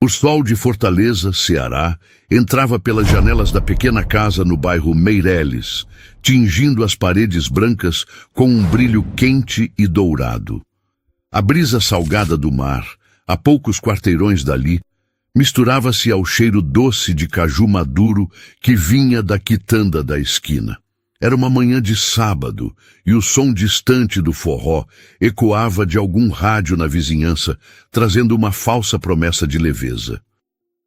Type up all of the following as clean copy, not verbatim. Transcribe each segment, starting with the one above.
O sol de Fortaleza, Ceará, entrava pelas janelas da pequena casa no bairro Meireles, tingindo as paredes brancas com um brilho quente e dourado. A brisa salgada do mar, a poucos quarteirões dali, misturava-se ao cheiro doce de caju maduro que vinha da quitanda da esquina. Era uma manhã de sábado e o som distante do forró ecoava de algum rádio na vizinhança, trazendo uma falsa promessa de leveza.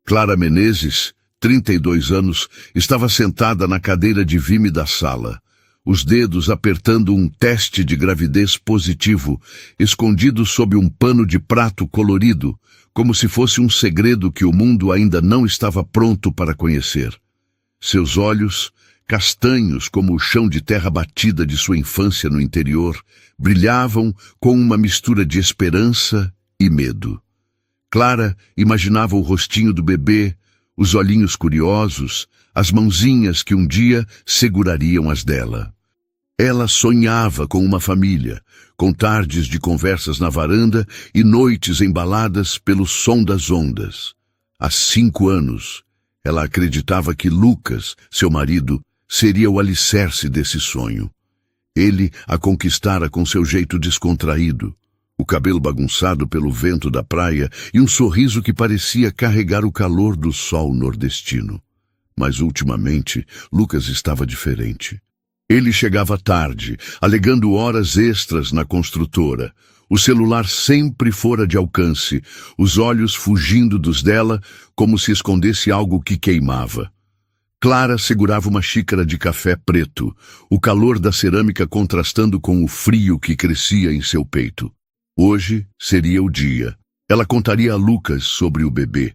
Clara Menezes, 32 anos, estava sentada na cadeira de vime da sala, os dedos apertando um teste de gravidez positivo, escondido sob um pano de prato colorido, como se fosse um segredo que o mundo ainda não estava pronto para conhecer. Seus olhos, castanhos como o chão de terra batida de sua infância no interior, brilhavam com uma mistura de esperança e medo. Clara imaginava o rostinho do bebê, os olhinhos curiosos, as mãozinhas que um dia segurariam as dela. Ela sonhava com uma família, com tardes de conversas na varanda e noites embaladas pelo som das ondas. Há 5 anos, ela acreditava que Lucas, seu marido, seria o alicerce desse sonho. Ele a conquistara com seu jeito descontraído, o cabelo bagunçado pelo vento da praia e um sorriso que parecia carregar o calor do sol nordestino. Mas ultimamente, Lucas estava diferente. Ele chegava tarde, alegando horas extras na construtora. O celular sempre fora de alcance, os olhos fugindo dos dela como se escondesse algo que queimava. Clara segurava uma xícara de café preto, o calor da cerâmica contrastando com o frio que crescia em seu peito. Hoje seria o dia. Ela contaria a Lucas sobre o bebê.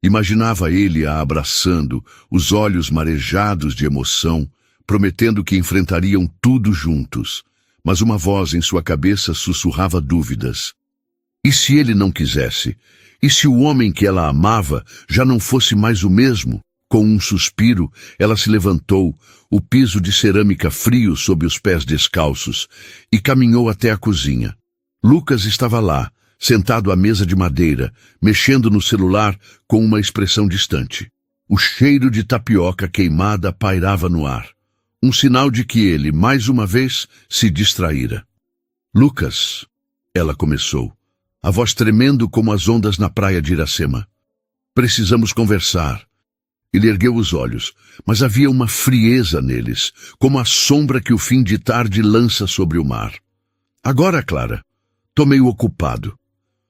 Imaginava ele a abraçando, os olhos marejados de emoção, prometendo que enfrentariam tudo juntos. Mas uma voz em sua cabeça sussurrava dúvidas. E se ele não quisesse? E se o homem que ela amava já não fosse mais o mesmo? Com um suspiro, ela se levantou, o piso de cerâmica frio sob os pés descalços, e caminhou até a cozinha. Lucas estava lá, sentado à mesa de madeira, mexendo no celular com uma expressão distante. O cheiro de tapioca queimada pairava no ar, um sinal de que ele, mais uma vez, se distraíra. Lucas, ela começou, a voz tremendo como as ondas na praia de Iracema. Precisamos conversar. Ele ergueu os olhos, mas havia uma frieza neles, como a sombra que o fim de tarde lança sobre o mar. Agora, Clara, tô meio ocupado.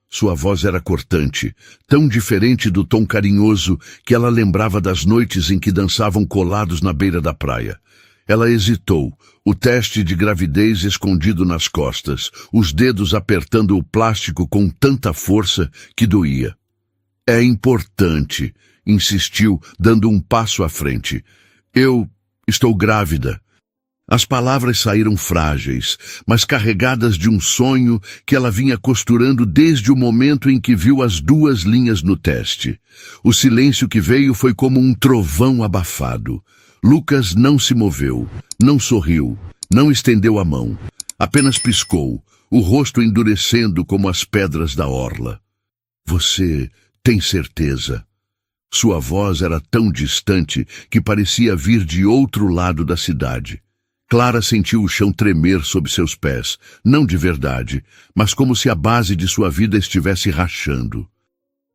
Sua voz era cortante, tão diferente do tom carinhoso que ela lembrava das noites em que dançavam colados na beira da praia. Ela hesitou, o teste de gravidez escondido nas costas, os dedos apertando o plástico com tanta força que doía. É importante, insistiu, dando um passo à frente. Eu estou grávida. As palavras saíram frágeis, mas carregadas de um sonho que ela vinha costurando desde o momento em que viu as 2 linhas no teste. O silêncio que veio foi como um trovão abafado. Lucas não se moveu, não sorriu, não estendeu a mão. Apenas piscou, o rosto endurecendo como as pedras da orla. Você tem certeza? Sua voz era tão distante que parecia vir de outro lado da cidade. Clara sentiu o chão tremer sob seus pés, não de verdade, mas como se a base de sua vida estivesse rachando.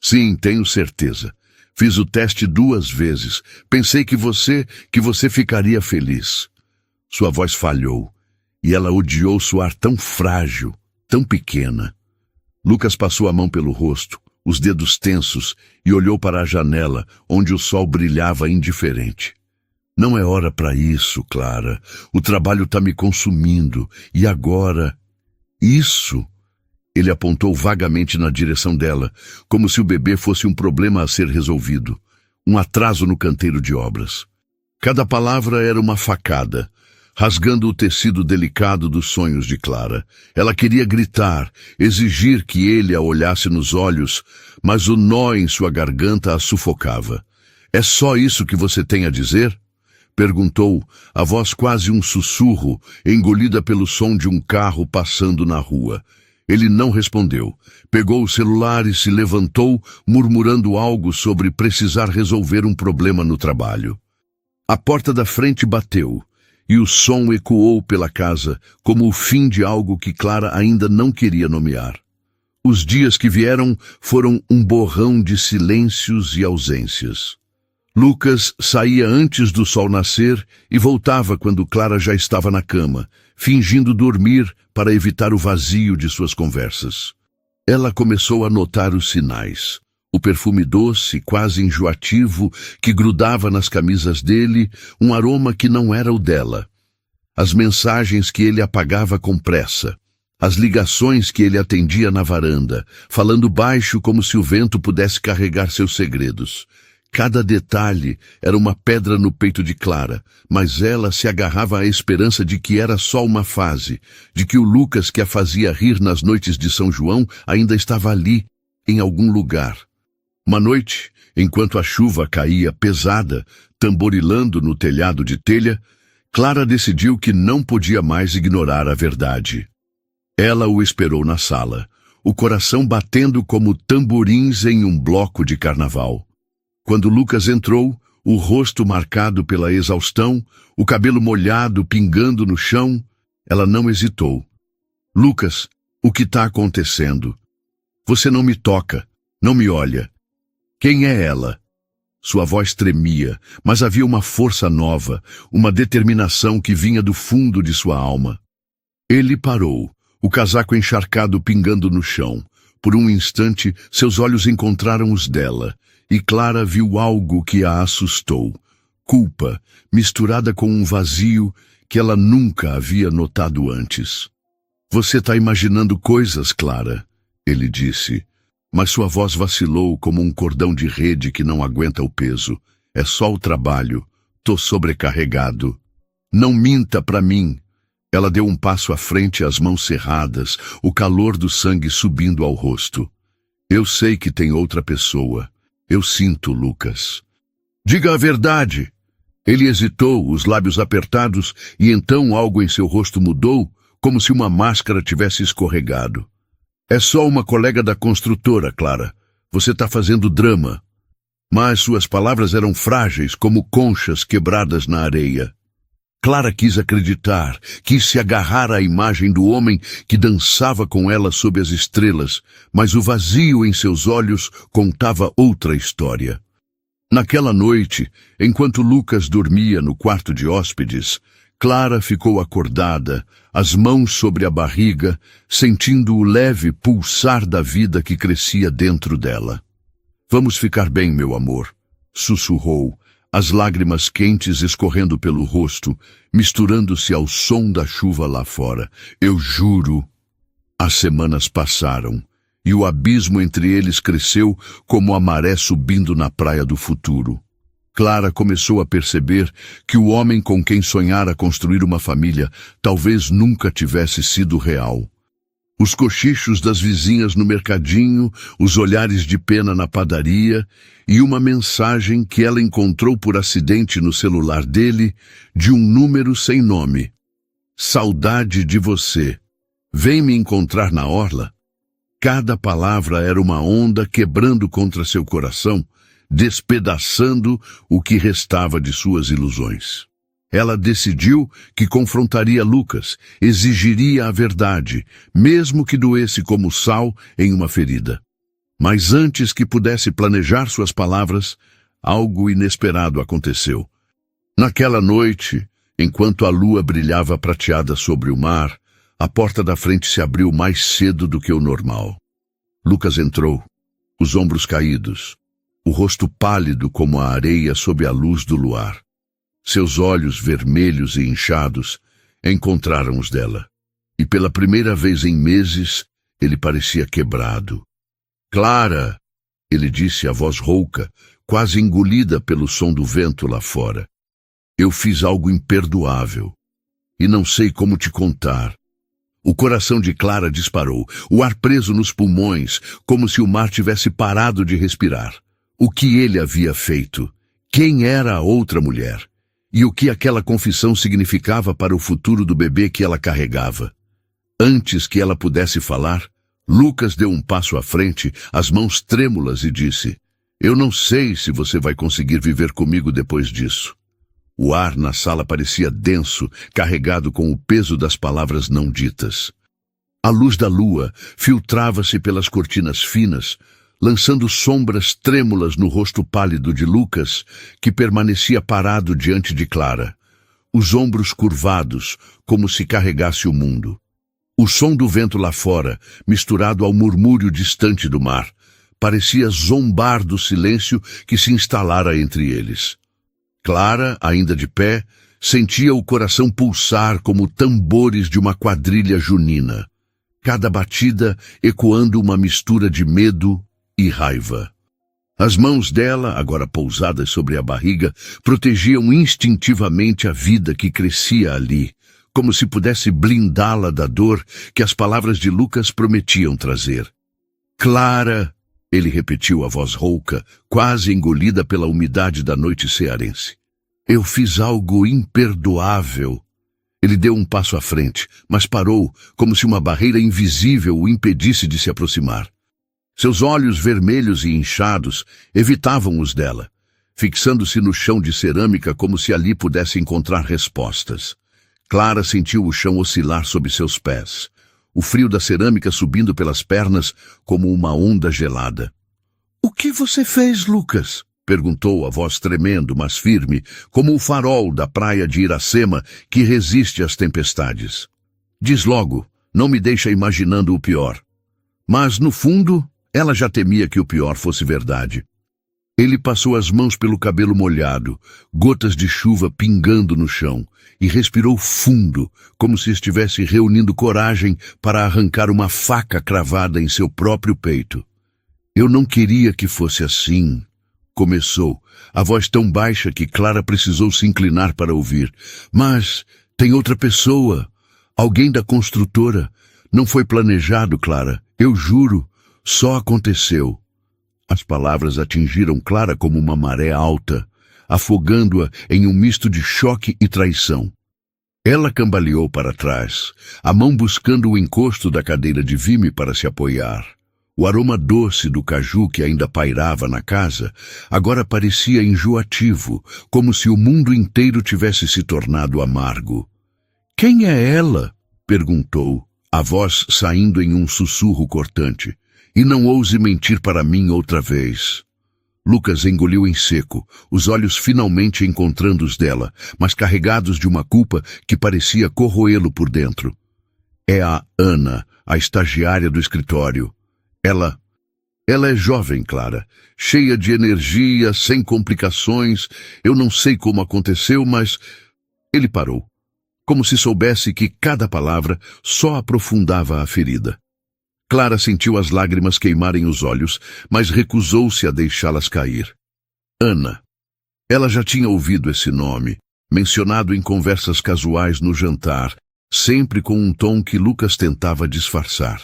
Sim, tenho certeza. Fiz o teste 2 vezes. Pensei que você ficaria feliz. Sua voz falhou, e ela odiou soar tão frágil, tão pequena. Lucas passou a mão pelo rosto, os dedos tensos, e olhou para a janela, onde o sol brilhava indiferente. Não é hora para isso, Clara. O trabalho está me consumindo. E agora? Isso? Ele apontou vagamente na direção dela, como se o bebê fosse um problema a ser resolvido. Um atraso no canteiro de obras. Cada palavra era uma facada, rasgando o tecido delicado dos sonhos de Clara. Ela queria gritar, exigir que ele a olhasse nos olhos, mas o nó em sua garganta a sufocava. É só isso que você tem a dizer? Perguntou, a voz quase um sussurro, engolida pelo som de um carro passando na rua. Ele não respondeu. Pegou o celular e se levantou, murmurando algo sobre precisar resolver um problema no trabalho. A porta da frente bateu, e o som ecoou pela casa, como o fim de algo que Clara ainda não queria nomear. Os dias que vieram foram um borrão de silêncios e ausências. Lucas saía antes do sol nascer e voltava quando Clara já estava na cama, fingindo dormir para evitar o vazio de suas conversas. Ela começou a notar os sinais. O perfume doce, quase enjoativo, que grudava nas camisas dele, um aroma que não era o dela. As mensagens que ele apagava com pressa. As ligações que ele atendia na varanda, falando baixo como se o vento pudesse carregar seus segredos. Cada detalhe era uma pedra no peito de Clara, mas ela se agarrava à esperança de que era só uma fase, de que o Lucas que a fazia rir nas noites de São João ainda estava ali, em algum lugar. Uma noite, enquanto a chuva caía pesada, tamborilando no telhado de telha, Clara decidiu que não podia mais ignorar a verdade. Ela o esperou na sala, o coração batendo como tamborins em um bloco de carnaval. Quando Lucas entrou, o rosto marcado pela exaustão, o cabelo molhado pingando no chão, ela não hesitou. Lucas, o que está acontecendo? Você não me toca, não me olha. Quem é ela? Sua voz tremia, mas havia uma força nova, uma determinação que vinha do fundo de sua alma. Ele parou, o casaco encharcado pingando no chão. Por um instante, seus olhos encontraram os dela, e Clara viu algo que a assustou. Culpa, misturada com um vazio que ela nunca havia notado antes. Você está imaginando coisas, Clara, ele disse. Mas sua voz vacilou como um cordão de rede que não aguenta o peso. É só o trabalho. Tô sobrecarregado. Não minta pra mim. Ela deu um passo à frente, as mãos cerradas, o calor do sangue subindo ao rosto. Eu sei que tem outra pessoa. Eu sinto, Lucas. Diga a verdade. Ele hesitou, os lábios apertados, e então algo em seu rosto mudou, como se uma máscara tivesse escorregado. É só uma colega da construtora, Clara. Você está fazendo drama. Mas suas palavras eram frágeis, como conchas quebradas na areia. Clara quis acreditar, quis se agarrar à imagem do homem que dançava com ela sob as estrelas, mas o vazio em seus olhos contava outra história. Naquela noite, enquanto Lucas dormia no quarto de hóspedes, Clara ficou acordada, as mãos sobre a barriga, sentindo o leve pulsar da vida que crescia dentro dela. Vamos ficar bem, meu amor, sussurrou, as lágrimas quentes escorrendo pelo rosto, misturando-se ao som da chuva lá fora. Eu juro. As semanas passaram, e o abismo entre eles cresceu como a maré subindo na praia do futuro. Clara começou a perceber que o homem com quem sonhara construir uma família talvez nunca tivesse sido real. Os cochichos das vizinhas no mercadinho, os olhares de pena na padaria e uma mensagem que ela encontrou por acidente no celular dele de um número sem nome. Saudade de você. Vem me encontrar na orla? Cada palavra era uma onda quebrando contra seu coração, despedaçando o que restava de suas ilusões. Ela decidiu que confrontaria Lucas, exigiria a verdade, mesmo que doesse como sal em uma ferida. Mas antes que pudesse planejar suas palavras, algo inesperado aconteceu. Naquela noite, enquanto a lua brilhava prateada sobre o mar, a porta da frente se abriu mais cedo do que o normal. Lucas entrou, os ombros caídos, o rosto pálido como a areia sob a luz do luar. Seus olhos vermelhos e inchados encontraram os dela. E pela primeira vez em meses, ele parecia quebrado. Clara, ele disse a voz rouca, quase engolida pelo som do vento lá fora. Eu fiz algo imperdoável. E não sei como te contar. O coração de Clara disparou, o ar preso nos pulmões, como se o mar tivesse parado de respirar. O que ele havia feito? Quem era a outra mulher? E o que aquela confissão significava para o futuro do bebê que ela carregava? Antes que ela pudesse falar, Lucas deu um passo à frente, as mãos trêmulas, e disse: Eu não sei se você vai conseguir viver comigo depois disso. O ar na sala parecia denso, carregado com o peso das palavras não ditas. A luz da lua filtrava-se pelas cortinas finas, lançando sombras trêmulas no rosto pálido de Lucas, que permanecia parado diante de Clara, os ombros curvados, como se carregasse o mundo. O som do vento lá fora, misturado ao murmúrio distante do mar, parecia zombar do silêncio que se instalara entre eles. Clara, ainda de pé, sentia o coração pulsar como tambores de uma quadrilha junina, cada batida ecoando uma mistura de medo e raiva. As mãos dela, agora pousadas sobre a barriga, protegiam instintivamente a vida que crescia ali, como se pudesse blindá-la da dor que as palavras de Lucas prometiam trazer. Clara, ele repetiu a voz rouca, quase engolida pela umidade da noite cearense. Eu fiz algo imperdoável. Ele deu um passo à frente, mas parou, como se uma barreira invisível o impedisse de se aproximar. Seus olhos vermelhos e inchados evitavam os dela, fixando-se no chão de cerâmica como se ali pudesse encontrar respostas. Clara sentiu o chão oscilar sob seus pés, o frio da cerâmica subindo pelas pernas como uma onda gelada. — O que você fez, Lucas? Perguntou a voz tremendo, mas firme, como o farol da praia de Iracema que resiste às tempestades. Diz logo, não me deixa imaginando o pior. Mas, no fundo, ela já temia que o pior fosse verdade. Ele passou as mãos pelo cabelo molhado, gotas de chuva pingando no chão, e respirou fundo, como se estivesse reunindo coragem para arrancar uma faca cravada em seu próprio peito. Eu não queria que fosse assim. Começou, a voz tão baixa que Clara precisou se inclinar para ouvir. Mas tem outra pessoa, alguém da construtora. Não foi planejado, Clara, eu juro, só aconteceu. As palavras atingiram Clara como uma maré alta, afogando-a em um misto de choque e traição. Ela cambaleou para trás, a mão buscando o encosto da cadeira de vime para se apoiar. O aroma doce do caju que ainda pairava na casa agora parecia enjoativo, como se o mundo inteiro tivesse se tornado amargo. — Quem é ela? Perguntou, a voz saindo em um sussurro cortante. — E não ouse mentir para mim outra vez. Lucas engoliu em seco, os olhos finalmente encontrando os dela, mas carregados de uma culpa que parecia corroê-lo por dentro. É a Ana, a estagiária do escritório. Ela é jovem, Clara, cheia de energia, sem complicações. Eu não sei como aconteceu, mas... Ele parou, como se soubesse que cada palavra só aprofundava a ferida. Clara sentiu as lágrimas queimarem os olhos, mas recusou-se a deixá-las cair. Ana. Ela já tinha ouvido esse nome, mencionado em conversas casuais no jantar, sempre com um tom que Lucas tentava disfarçar.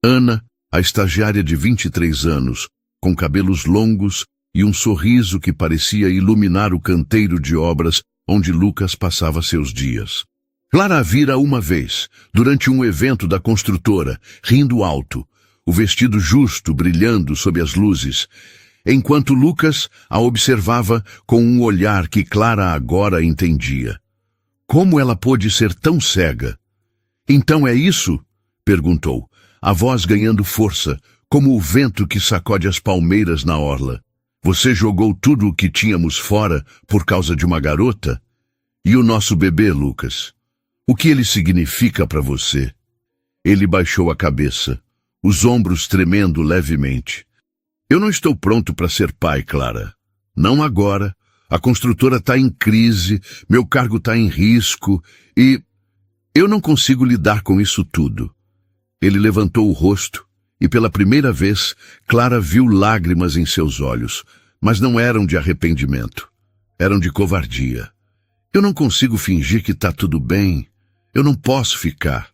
Ana, a estagiária de 23 anos, com cabelos longos e um sorriso que parecia iluminar o canteiro de obras onde Lucas passava seus dias. Clara a vira uma vez, durante um evento da construtora, rindo alto, o vestido justo brilhando sob as luzes, enquanto Lucas a observava com um olhar que Clara agora entendia. Como ela pôde ser tão cega? — Então é isso? Perguntou, a voz ganhando força, como o vento que sacode as palmeiras na orla. Você jogou tudo o que tínhamos fora por causa de uma garota? E o nosso bebê, Lucas? O que ele significa para você? Ele baixou a cabeça, os ombros tremendo levemente. Eu não estou pronto para ser pai, Clara. Não agora. A construtora está em crise, meu cargo está em risco e... eu não consigo lidar com isso tudo. Ele levantou o rosto e pela primeira vez Clara viu lágrimas em seus olhos, mas não eram de arrependimento. Eram de covardia. Eu não consigo fingir que está tudo bem. Eu não posso ficar.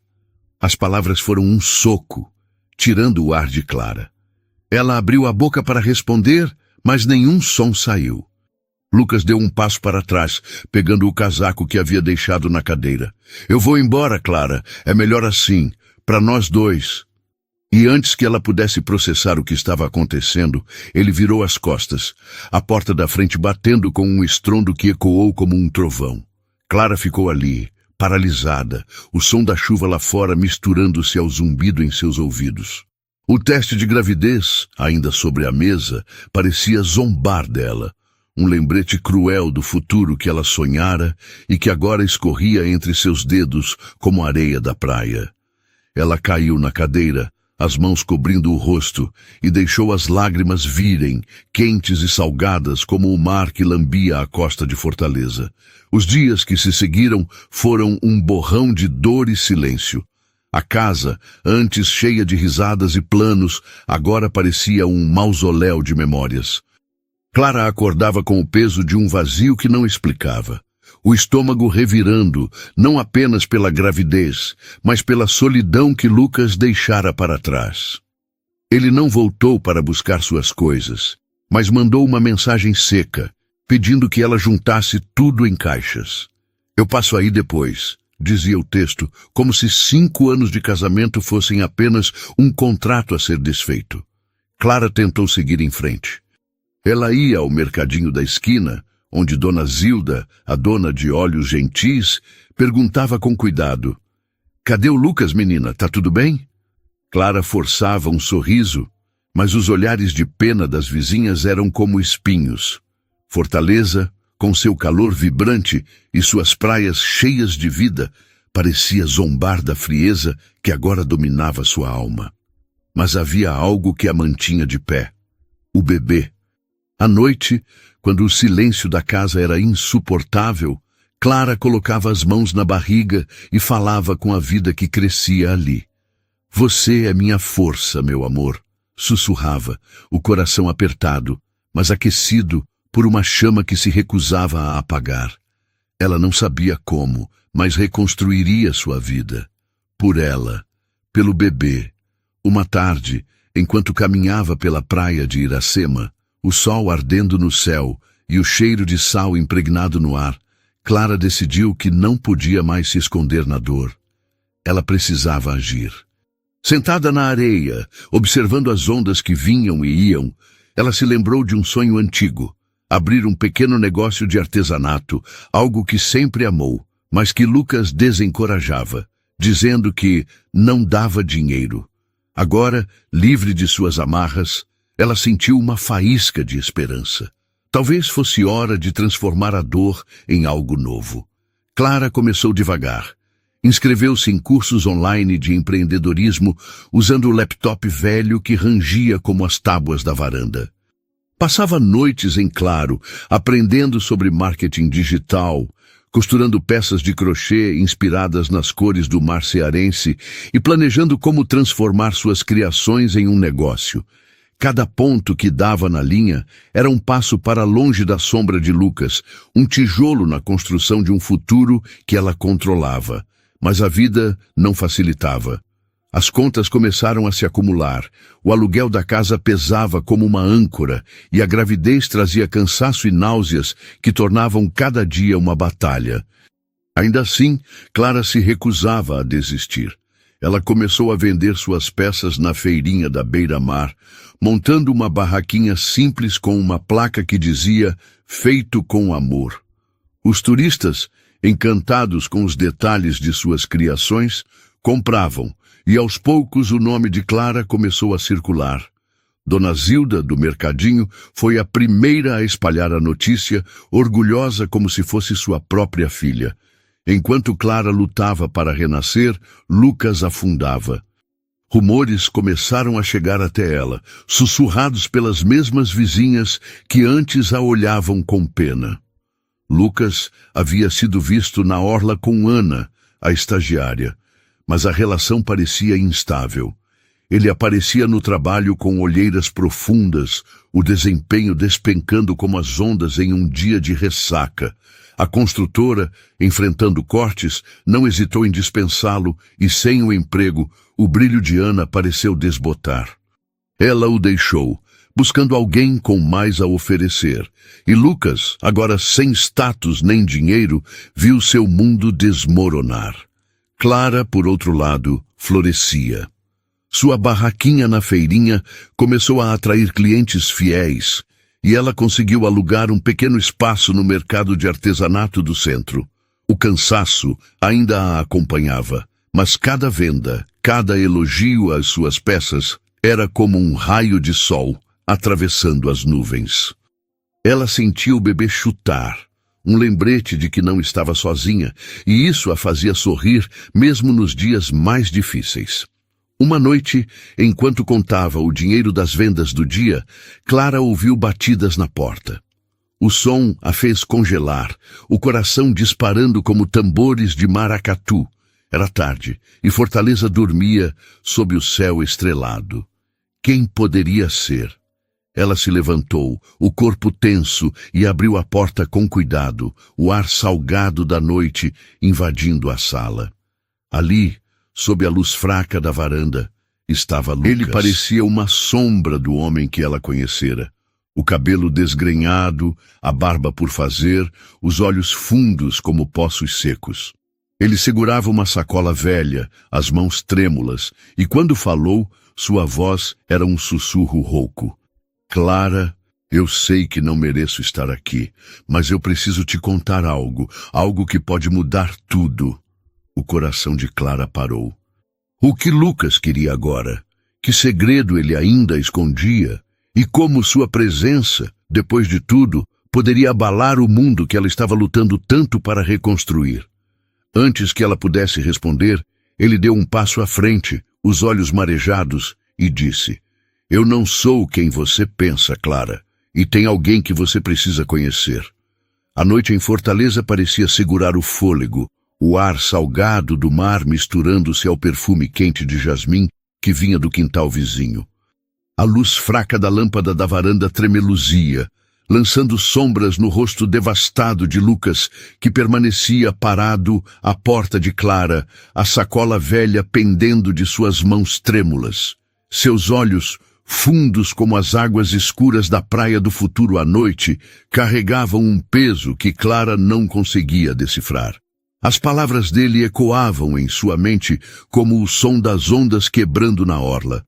As palavras foram um soco, tirando o ar de Clara. Ela abriu a boca para responder, mas nenhum som saiu. Lucas deu um passo para trás, pegando o casaco que havia deixado na cadeira. Eu vou embora, Clara. É melhor assim. Para nós dois. E antes que ela pudesse processar o que estava acontecendo, ele virou as costas, a porta da frente batendo com um estrondo que ecoou como um trovão. Clara ficou ali, paralisada, o som da chuva lá fora misturando-se ao zumbido em seus ouvidos. O teste de gravidez, ainda sobre a mesa, parecia zombar dela. Um lembrete cruel do futuro que ela sonhara e que agora escorria entre seus dedos como areia da praia. Ela caiu na cadeira, as mãos cobrindo o rosto, e deixou as lágrimas virem, quentes e salgadas como o mar que lambia a costa de Fortaleza. Os dias que se seguiram foram um borrão de dor e silêncio. A casa, antes cheia de risadas e planos, agora parecia um mausoléu de memórias. Clara acordava com o peso de um vazio que não explicava. O estômago revirando, não apenas pela gravidez, mas pela solidão que Lucas deixara para trás. Ele não voltou para buscar suas coisas, mas mandou uma mensagem seca, pedindo que ela juntasse tudo em caixas. "Eu passo aí depois", dizia o texto, como se 5 anos de casamento fossem apenas um contrato a ser desfeito. Clara tentou seguir em frente. Ela ia ao mercadinho da esquina, onde Dona Zilda, a dona de olhos gentis, perguntava com cuidado: "Cadê o Lucas, menina? Tá tudo bem?" Clara forçava um sorriso, mas os olhares de pena das vizinhas eram como espinhos. Fortaleza, com seu calor vibrante e suas praias cheias de vida, parecia zombar da frieza que agora dominava sua alma. Mas havia algo que a mantinha de pé: o bebê. À noite, quando o silêncio da casa era insuportável, Clara colocava as mãos na barriga e falava com a vida que crescia ali. "Você é minha força, meu amor", sussurrava, o coração apertado, mas aquecido por uma chama que se recusava a apagar. Ela não sabia como, mas reconstruiria sua vida. Por ela, pelo bebê. Uma tarde, enquanto caminhava pela praia de Iracema, o sol ardendo no céu e o cheiro de sal impregnado no ar, Clara decidiu que não podia mais se esconder na dor. Ela precisava agir. Sentada na areia, observando as ondas que vinham e iam, ela se lembrou de um sonho antigo: abrir um pequeno negócio de artesanato, algo que sempre amou, mas que Lucas desencorajava, dizendo que não dava dinheiro. Agora, livre de suas amarras, ela sentiu uma faísca de esperança. Talvez fosse hora de transformar a dor em algo novo. Clara começou devagar. Inscreveu-se em cursos online de empreendedorismo usando o laptop velho que rangia como as tábuas da varanda. Passava noites em claro, aprendendo sobre marketing digital, costurando peças de crochê inspiradas nas cores do mar cearense e planejando como transformar suas criações em um negócio. Cada ponto que dava na linha era um passo para longe da sombra de Lucas, um tijolo na construção de um futuro que ela controlava. Mas a vida não facilitava. As contas começaram a se acumular, o aluguel da casa pesava como uma âncora e a gravidez trazia cansaço e náuseas que tornavam cada dia uma batalha. Ainda assim, Clara se recusava a desistir. Ela começou a vender suas peças na feirinha da beira-mar, montando uma barraquinha simples com uma placa que dizia "Feito com amor". Os turistas, encantados com os detalhes de suas criações, compravam, e aos poucos o nome de Clara começou a circular. Dona Zilda, do mercadinho, foi a primeira a espalhar a notícia, orgulhosa como se fosse sua própria filha. Enquanto Clara lutava para renascer, Lucas afundava. Rumores começaram a chegar até ela, sussurrados pelas mesmas vizinhas que antes a olhavam com pena. Lucas havia sido visto na orla com Ana, a estagiária, mas a relação parecia instável. Ele aparecia no trabalho com olheiras profundas, o desempenho despencando como as ondas em um dia de ressaca. A construtora, enfrentando cortes, não hesitou em dispensá-lo e, sem o emprego, o brilho de Ana pareceu desbotar. Ela o deixou, buscando alguém com mais a oferecer, e Lucas, agora sem status nem dinheiro, viu seu mundo desmoronar. Clara, por outro lado, florescia. Sua barraquinha na feirinha começou a atrair clientes fiéis, e ela conseguiu alugar um pequeno espaço no mercado de artesanato do centro. O cansaço ainda a acompanhava, mas cada venda, cada elogio às suas peças era como um raio de sol atravessando as nuvens. Ela sentia o bebê chutar, um lembrete de que não estava sozinha, e isso a fazia sorrir mesmo nos dias mais difíceis. Uma noite, enquanto contava o dinheiro das vendas do dia, Clara ouviu batidas na porta. O som a fez congelar, o coração disparando como tambores de maracatu. Era tarde, e Fortaleza dormia sob o céu estrelado. Quem poderia ser? Ela se levantou, o corpo tenso, e abriu a porta com cuidado, o ar salgado da noite invadindo a sala. Ali, sob a luz fraca da varanda, estava Lucas. Ele parecia uma sombra do homem que ela conhecera. O cabelo desgrenhado, a barba por fazer, os olhos fundos como poços secos. Ele segurava uma sacola velha, as mãos trêmulas, e quando falou, sua voz era um sussurro rouco. Clara, eu sei que não mereço estar aqui, mas eu preciso te contar algo que pode mudar tudo. O coração de Clara parou. O que Lucas queria agora? Que segredo ele ainda escondia? E como sua presença, depois de tudo, poderia abalar o mundo que ela estava lutando tanto para reconstruir? Antes que ela pudesse responder, ele deu um passo à frente, os olhos marejados, e disse: Eu não sou quem você pensa, Clara, e tem alguém que você precisa conhecer. A noite em Fortaleza parecia segurar o fôlego, o ar salgado do mar misturando-se ao perfume quente de jasmim que vinha do quintal vizinho. A luz fraca da lâmpada da varanda tremeluzia, lançando sombras no rosto devastado de Lucas, que permanecia parado à porta de Clara, a sacola velha pendendo de suas mãos trêmulas. Seus olhos, fundos como as águas escuras da praia do futuro à noite, carregavam um peso que Clara não conseguia decifrar. As palavras dele ecoavam em sua mente como o som das ondas quebrando na orla.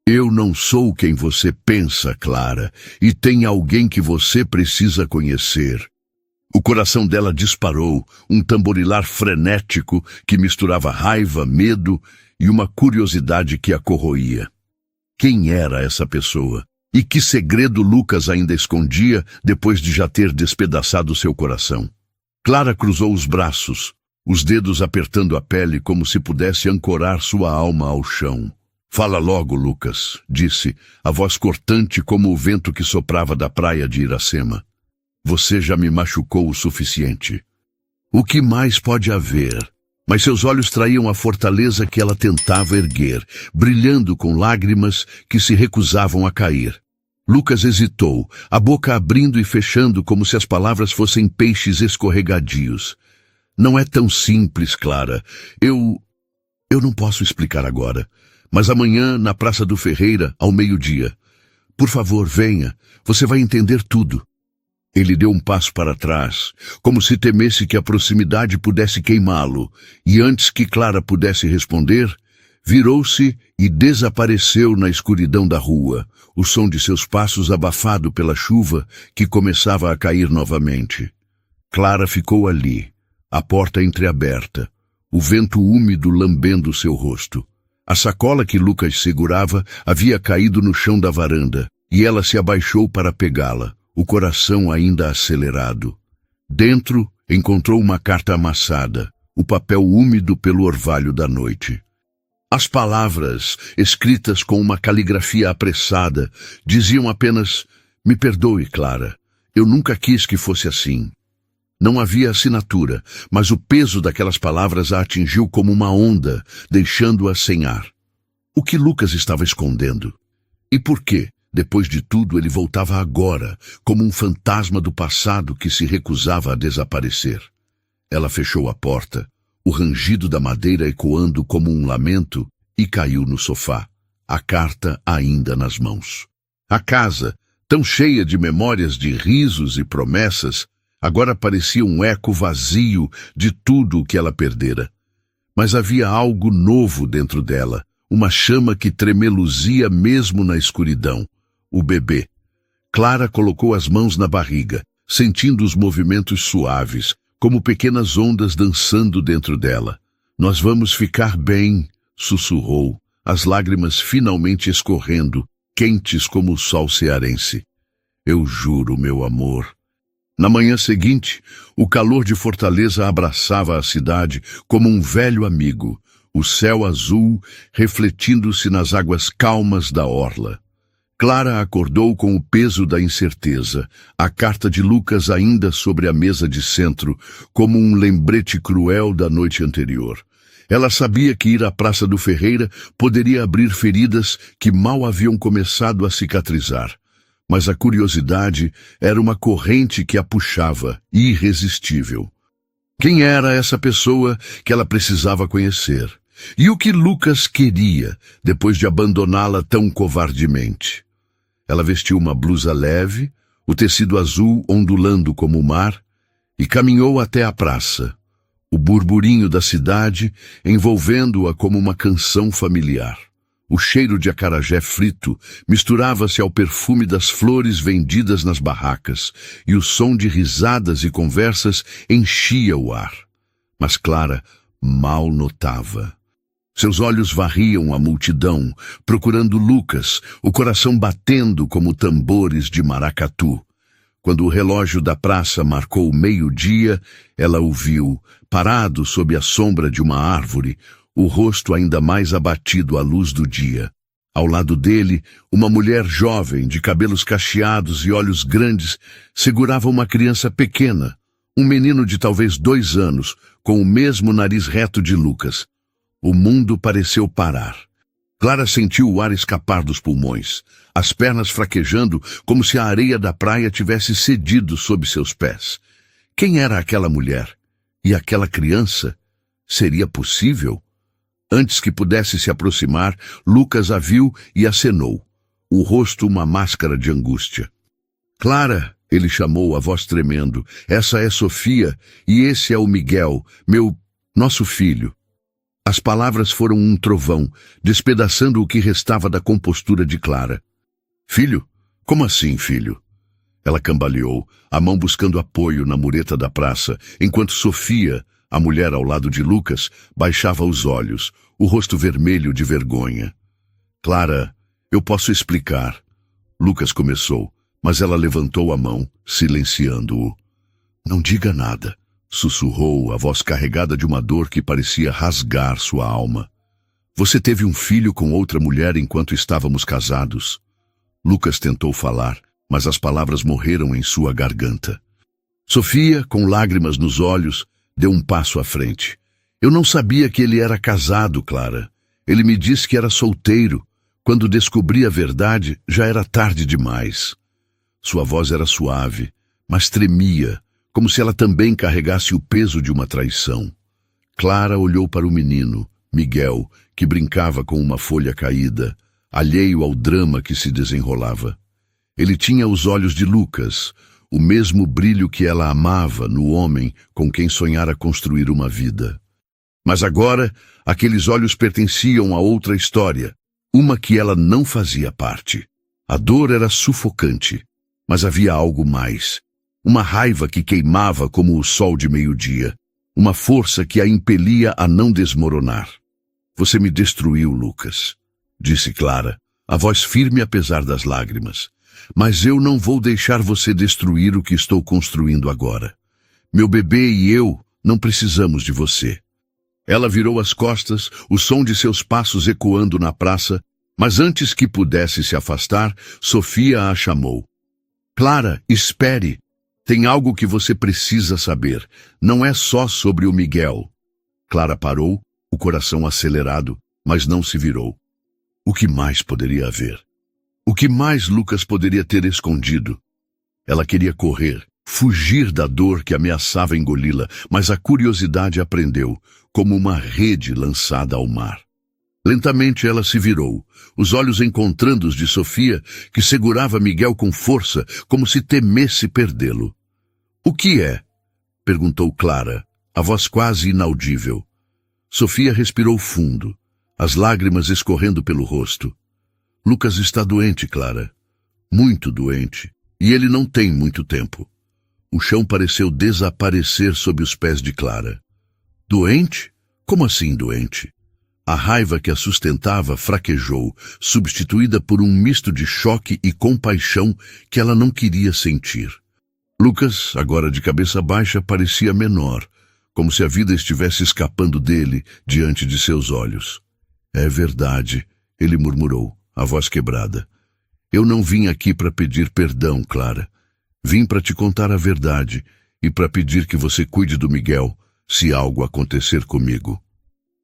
Eu não sou quem você pensa, Clara, e tem alguém que você precisa conhecer. O coração dela disparou, um tamborilar frenético que misturava raiva, medo e uma curiosidade que a corroía. Quem era essa pessoa? E que segredo Lucas ainda escondia depois de já ter despedaçado seu coração? Clara cruzou os braços, os dedos apertando a pele como se pudesse ancorar sua alma ao chão. Fala logo, Lucas, disse, a voz cortante como o vento que soprava da praia de Iracema. Você já me machucou o suficiente. O que mais pode haver? Mas seus olhos traíam a fortaleza que ela tentava erguer, brilhando com lágrimas que se recusavam a cair. Lucas hesitou, a boca abrindo e fechando como se as palavras fossem peixes escorregadios. Não é tão simples, Clara. Eu não posso explicar agora. Mas amanhã, na Praça do Ferreira, ao meio-dia. Por favor, venha. Você vai entender tudo. Ele deu um passo para trás, como se temesse que a proximidade pudesse queimá-lo, e antes que Clara pudesse responder, virou-se e desapareceu na escuridão da rua, o som de seus passos abafado pela chuva que começava a cair novamente. Clara ficou ali, a porta entreaberta, o vento úmido lambendo seu rosto. A sacola que Lucas segurava havia caído no chão da varanda, e ela se abaixou para pegá-la, o coração ainda acelerado. Dentro, encontrou uma carta amassada, o papel úmido pelo orvalho da noite. As palavras, escritas com uma caligrafia apressada, diziam apenas: "Me perdoe, Clara. Eu nunca quis que fosse assim." Não havia assinatura, mas o peso daquelas palavras a atingiu como uma onda, deixando-a sem ar. O que Lucas estava escondendo? E por que, depois de tudo, ele voltava agora, como um fantasma do passado que se recusava a desaparecer? Ela fechou a porta, o rangido da madeira ecoando como um lamento, e caiu no sofá, a carta ainda nas mãos. A casa, tão cheia de memórias de risos e promessas, agora parecia um eco vazio de tudo o que ela perdera. Mas havia algo novo dentro dela, uma chama que tremeluzia mesmo na escuridão. O bebê. Clara colocou as mãos na barriga, sentindo os movimentos suaves, como pequenas ondas dançando dentro dela. Nós vamos ficar bem, sussurrou, as lágrimas finalmente escorrendo, quentes como o sol cearense. Eu juro, meu amor. Na manhã seguinte, o calor de Fortaleza abraçava a cidade como um velho amigo, o céu azul refletindo-se nas águas calmas da orla. Clara acordou com o peso da incerteza, a carta de Lucas ainda sobre a mesa de centro, como um lembrete cruel da noite anterior. Ela sabia que ir à Praça do Ferreira poderia abrir feridas que mal haviam começado a cicatrizar. Mas a curiosidade era uma corrente que a puxava, irresistível. Quem era essa pessoa que ela precisava conhecer? E o que Lucas queria, depois de abandoná-la tão covardemente? Ela vestiu uma blusa leve, o tecido azul ondulando como o mar, e caminhou até a praça. O burburinho da cidade envolvendo-a como uma canção familiar. O cheiro de acarajé frito misturava-se ao perfume das flores vendidas nas barracas, e o som de risadas e conversas enchia o ar. Mas Clara mal notava. Seus olhos varriam a multidão, procurando Lucas, o coração batendo como tambores de maracatu. Quando o relógio da praça marcou o meio-dia, ela o viu, parado sob a sombra de uma árvore, o rosto ainda mais abatido à luz do dia. Ao lado dele, uma mulher jovem, de cabelos cacheados e olhos grandes, segurava uma criança pequena, um menino de talvez 2 anos, com o mesmo nariz reto de Lucas. O mundo pareceu parar. Clara sentiu o ar escapar dos pulmões, as pernas fraquejando como se a areia da praia tivesse cedido sob seus pés. Quem era aquela mulher? E aquela criança? Seria possível? Antes que pudesse se aproximar, Lucas a viu e acenou, o rosto uma máscara de angústia. Clara, ele chamou, a voz tremendo, essa é Sofia e esse é o Miguel, nosso filho. As palavras foram um trovão, despedaçando o que restava da compostura de Clara. Filho? Como assim, filho? Ela cambaleou, a mão buscando apoio na mureta da praça, enquanto Sofia, a mulher ao lado de Lucas, baixava os olhos, o rosto vermelho de vergonha. Clara, eu posso explicar. Lucas começou, mas ela levantou a mão, silenciando-o. Não diga nada, sussurrou, a voz carregada de uma dor que parecia rasgar sua alma. Você teve um filho com outra mulher enquanto estávamos casados. Lucas tentou falar, mas as palavras morreram em sua garganta. Sofia, com lágrimas nos olhos, deu um passo à frente. Eu não sabia que ele era casado, Clara. Ele me disse que era solteiro. Quando descobri a verdade, já era tarde demais. Sua voz era suave, mas tremia, como se ela também carregasse o peso de uma traição. Clara olhou para o menino, Miguel, que brincava com uma folha caída, alheio ao drama que se desenrolava. Ele tinha os olhos de Lucas, o mesmo brilho que ela amava no homem com quem sonhara construir uma vida. Mas agora, aqueles olhos pertenciam a outra história, uma que ela não fazia parte. A dor era sufocante, mas havia algo mais. Uma raiva que queimava como o sol de meio-dia, uma força que a impelia a não desmoronar. Você me destruiu, Lucas, disse Clara, a voz firme apesar das lágrimas. Mas eu não vou deixar você destruir o que estou construindo agora. Meu bebê e eu não precisamos de você. Ela virou as costas, o som de seus passos ecoando na praça, mas antes que pudesse se afastar, Sofia a chamou. Clara, espere. Tem algo que você precisa saber. Não é só sobre o Miguel. Clara parou, o coração acelerado, mas não se virou. O que mais poderia haver? O que mais Lucas poderia ter escondido? Ela queria correr, fugir da dor que ameaçava engoli-la, mas a curiosidade a prendeu, como uma rede lançada ao mar. Lentamente ela se virou, os olhos encontrando os de Sofia, que segurava Miguel com força, como se temesse perdê-lo. O que é? Perguntou Clara, a voz quase inaudível. Sofia respirou fundo. as lágrimas escorrendo pelo rosto. Lucas está doente, Clara. Muito doente. E ele não tem muito tempo. O chão pareceu desaparecer sob os pés de Clara. Doente? Como assim doente? A raiva que a sustentava fraquejou, substituída por um misto de choque e compaixão que ela não queria sentir. Lucas, agora de cabeça baixa, parecia menor, como se a vida estivesse escapando dele diante de seus olhos. É verdade, ele murmurou, a voz quebrada. Eu não vim aqui para pedir perdão, Clara. Vim para te contar a verdade e para pedir que você cuide do Miguel, se algo acontecer comigo.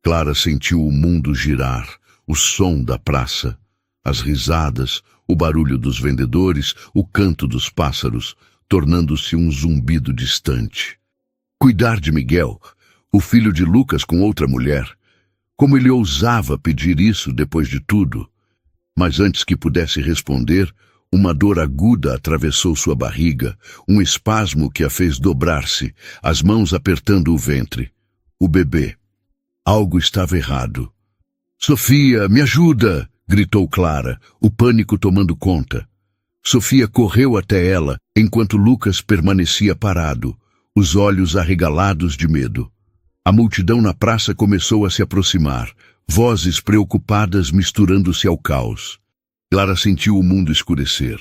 Clara sentiu o mundo girar, o som da praça, as risadas, o barulho dos vendedores, o canto dos pássaros, tornando-se um zumbido distante. Cuidar de Miguel, o filho de Lucas com outra mulher. Como ele ousava pedir isso depois de tudo? Mas antes que pudesse responder, uma dor aguda atravessou sua barriga, um espasmo que a fez dobrar-se, as mãos apertando o ventre. O bebê. Algo estava errado. Sofia, me ajuda! Gritou Clara, o pânico tomando conta. Sofia correu até ela, enquanto Lucas permanecia parado, os olhos arregalados de medo. A multidão na praça começou a se aproximar, vozes preocupadas misturando-se ao caos. Clara sentiu o mundo escurecer.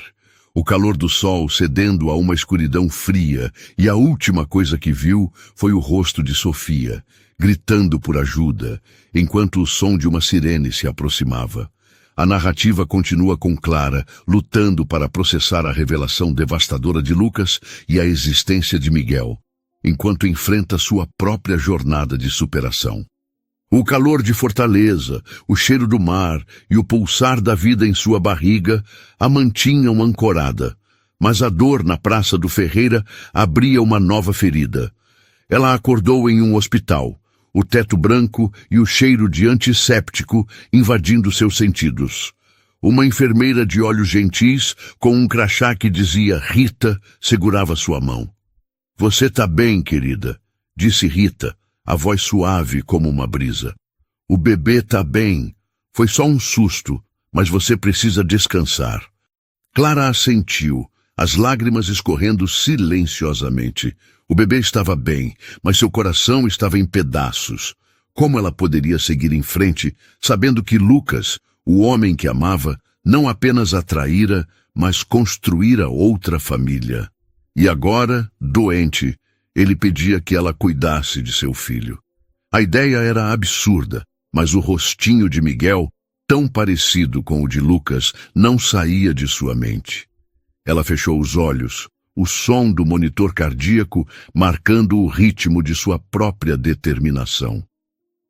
O calor do sol cedendo a uma escuridão fria, e a última coisa que viu foi o rosto de Sofia, gritando por ajuda, enquanto o som de uma sirene se aproximava. A narrativa continua com Clara, lutando para processar a revelação devastadora de Lucas e a existência de Miguel, enquanto enfrenta sua própria jornada de superação. O calor de Fortaleza, o cheiro do mar e o pulsar da vida em sua barriga a mantinham ancorada, mas a dor na Praça do Ferreira abria uma nova ferida. Ela acordou em um hospital, o teto branco e o cheiro de antisséptico invadindo seus sentidos. Uma enfermeira de olhos gentis, com um crachá que dizia Rita, segurava sua mão. Você tá bem, querida, disse Rita, a voz suave como uma brisa. O bebê tá bem. Foi só um susto, mas você precisa descansar. Clara assentiu, as lágrimas escorrendo silenciosamente. O bebê estava bem, mas seu coração estava em pedaços. Como ela poderia seguir em frente, sabendo que Lucas, o homem que amava, não apenas a traíra, mas construíra outra família. E agora, doente, ele pedia que ela cuidasse de seu filho. A ideia era absurda, mas o rostinho de Miguel, tão parecido com o de Lucas, não saía de sua mente. Ela fechou os olhos, o som do monitor cardíaco marcando o ritmo de sua própria determinação.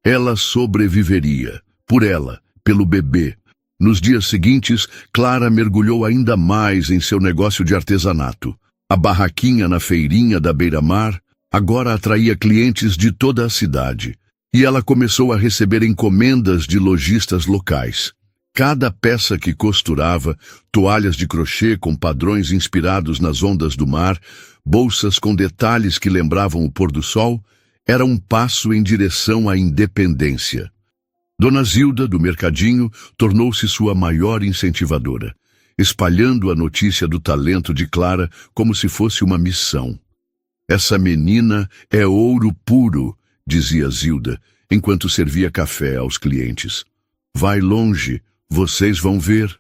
Ela sobreviveria, por ela, pelo bebê. Nos dias seguintes, Clara mergulhou ainda mais em seu negócio de artesanato. A barraquinha na feirinha da beira-mar agora atraía clientes de toda a cidade, e ela começou a receber encomendas de lojistas locais. Cada peça que costurava, toalhas de crochê com padrões inspirados nas ondas do mar, bolsas com detalhes que lembravam o pôr do sol, era um passo em direção à independência. Dona Zilda, do mercadinho, tornou-se sua maior incentivadora, espalhando a notícia do talento de Clara como se fosse uma missão. Essa menina é ouro puro, dizia Zilda, enquanto servia café aos clientes. Vai longe, vocês vão ver.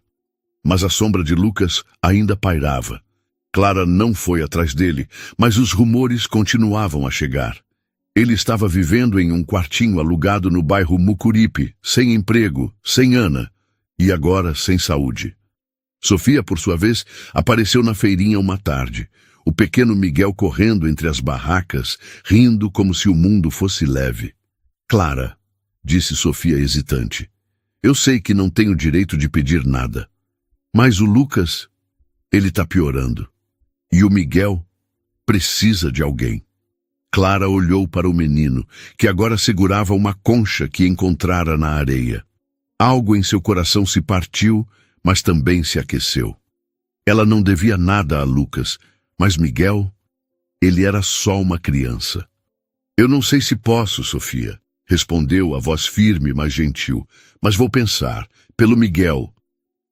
Mas a sombra de Lucas ainda pairava. Clara não foi atrás dele, mas os rumores continuavam a chegar. Ele estava vivendo em um quartinho alugado no bairro Mucuripe, sem emprego, sem Ana, e agora sem saúde. Sofia, por sua vez, apareceu na feirinha uma tarde, o pequeno Miguel correndo entre as barracas, rindo como se o mundo fosse leve. Clara, disse Sofia hesitante, eu sei que não tenho direito de pedir nada, mas o Lucas, ele está piorando, e o Miguel precisa de alguém. Clara olhou para o menino, que agora segurava uma concha que encontrara na areia. Algo em seu coração se partiu, mas também se aqueceu. Ela não devia nada a Lucas, mas Miguel, ele era só uma criança. Eu não sei se posso, Sofia. respondeu a voz firme, mas gentil. Mas vou pensar. Pelo Miguel.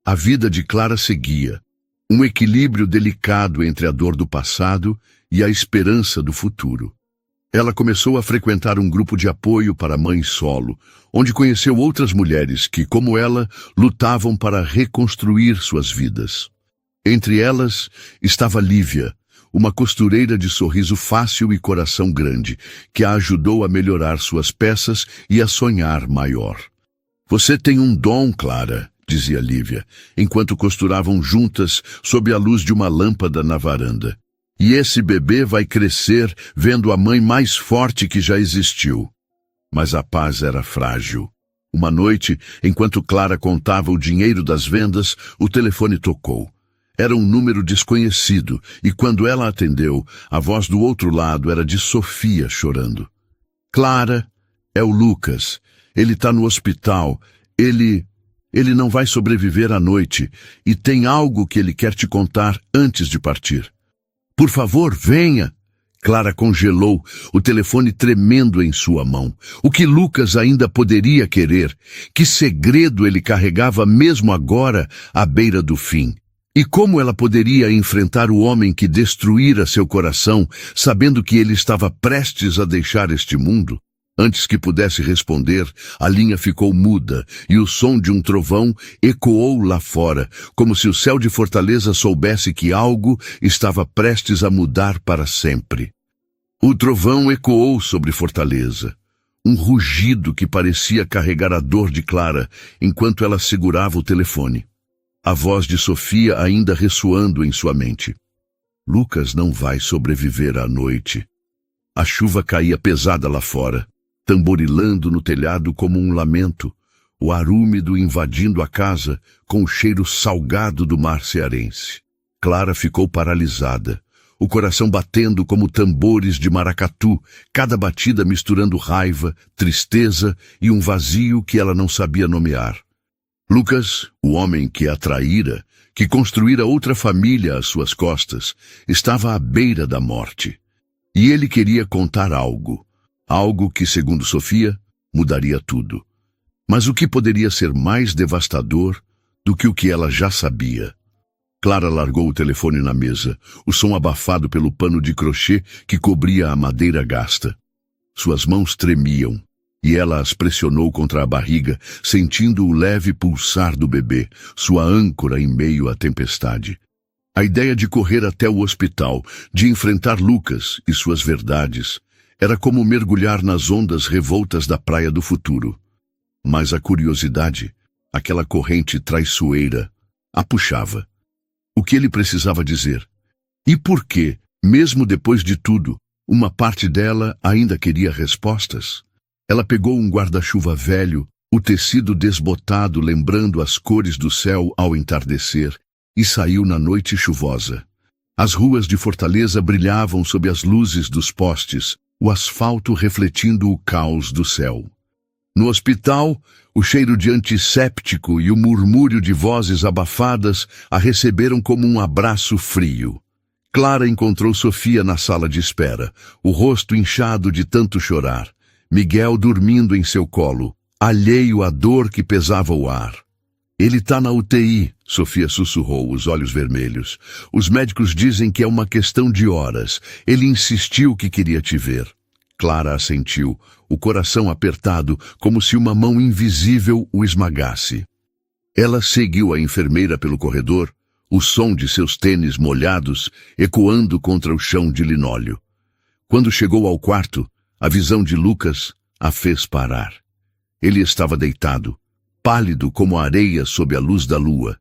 A vida de Clara seguia. Um equilíbrio delicado entre a dor do passado e a esperança do futuro. Ela começou a frequentar um grupo de apoio para mães solo, onde conheceu outras mulheres que, como ela, lutavam para reconstruir suas vidas. Entre elas estava Lívia, uma costureira de sorriso fácil e coração grande, que a ajudou a melhorar suas peças e a sonhar maior. Você tem um dom, Clara, dizia Lívia, enquanto costuravam juntas sob a luz de uma lâmpada na varanda. E esse bebê vai crescer vendo a mãe mais forte que já existiu. Mas a paz era frágil. Uma noite, enquanto Clara contava o dinheiro das vendas, o telefone tocou. Era um número desconhecido, e quando ela atendeu, a voz do outro lado era de Sofia chorando. Clara, é o Lucas. Ele está no hospital. Ele não vai sobreviver à noite, e tem algo que ele quer te contar antes de partir. Por favor, venha. Clara congelou, o telefone tremendo em sua mão. O que Lucas ainda poderia querer? Que segredo ele carregava mesmo agora, à beira do fim? E como ela poderia enfrentar o homem que destruíra seu coração, sabendo que ele estava prestes a deixar este mundo? Antes que pudesse responder, a linha ficou muda e o som de um trovão ecoou lá fora, como se o céu de Fortaleza soubesse que algo estava prestes a mudar para sempre. O trovão ecoou sobre Fortaleza, um rugido que parecia carregar a dor de Clara enquanto ela segurava o telefone. A voz de Sofia ainda ressoando em sua mente. Lucas não vai sobreviver à noite. A chuva caía pesada lá fora, tamborilando no telhado como um lamento, o ar úmido invadindo a casa com o cheiro salgado do mar cearense. Clara ficou paralisada, o coração batendo como tambores de maracatu, cada batida misturando raiva, tristeza e um vazio que ela não sabia nomear. Lucas, o homem que a traíra, que construíra outra família às suas costas, estava à beira da morte. E ele queria contar algo. Algo que, segundo Sofia, mudaria tudo. Mas o que poderia ser mais devastador do que o que ela já sabia? Clara largou o telefone na mesa, o som abafado pelo pano de crochê que cobria a madeira gasta. Suas mãos tremiam, e ela as pressionou contra a barriga, sentindo o leve pulsar do bebê, sua âncora em meio à tempestade. A ideia de correr até o hospital, de enfrentar Lucas e suas verdades, era como mergulhar nas ondas revoltas da praia do futuro. Mas a curiosidade, aquela corrente traiçoeira, a puxava. O que ele precisava dizer? E por que, mesmo depois de tudo, uma parte dela ainda queria respostas? Ela pegou um guarda-chuva velho, o tecido desbotado lembrando as cores do céu ao entardecer, e saiu na noite chuvosa. As ruas de Fortaleza brilhavam sob as luzes dos postes, o asfalto refletindo o caos do céu. No hospital, o cheiro de antisséptico e o murmúrio de vozes abafadas a receberam como um abraço frio. Clara encontrou Sofia na sala de espera, o rosto inchado de tanto chorar. Miguel dormindo em seu colo, alheio à dor que pesava o ar. Ele está na UTI, Sofia sussurrou, os olhos vermelhos. Os médicos dizem que é uma questão de horas. Ele insistiu que queria te ver. Clara assentiu, o coração apertado, como se uma mão invisível o esmagasse. Ela seguiu a enfermeira pelo corredor, o som de seus tênis molhados ecoando contra o chão de linóleo. Quando chegou ao quarto, a visão de Lucas a fez parar. Ele estava deitado, pálido como a areia sob a luz da lua,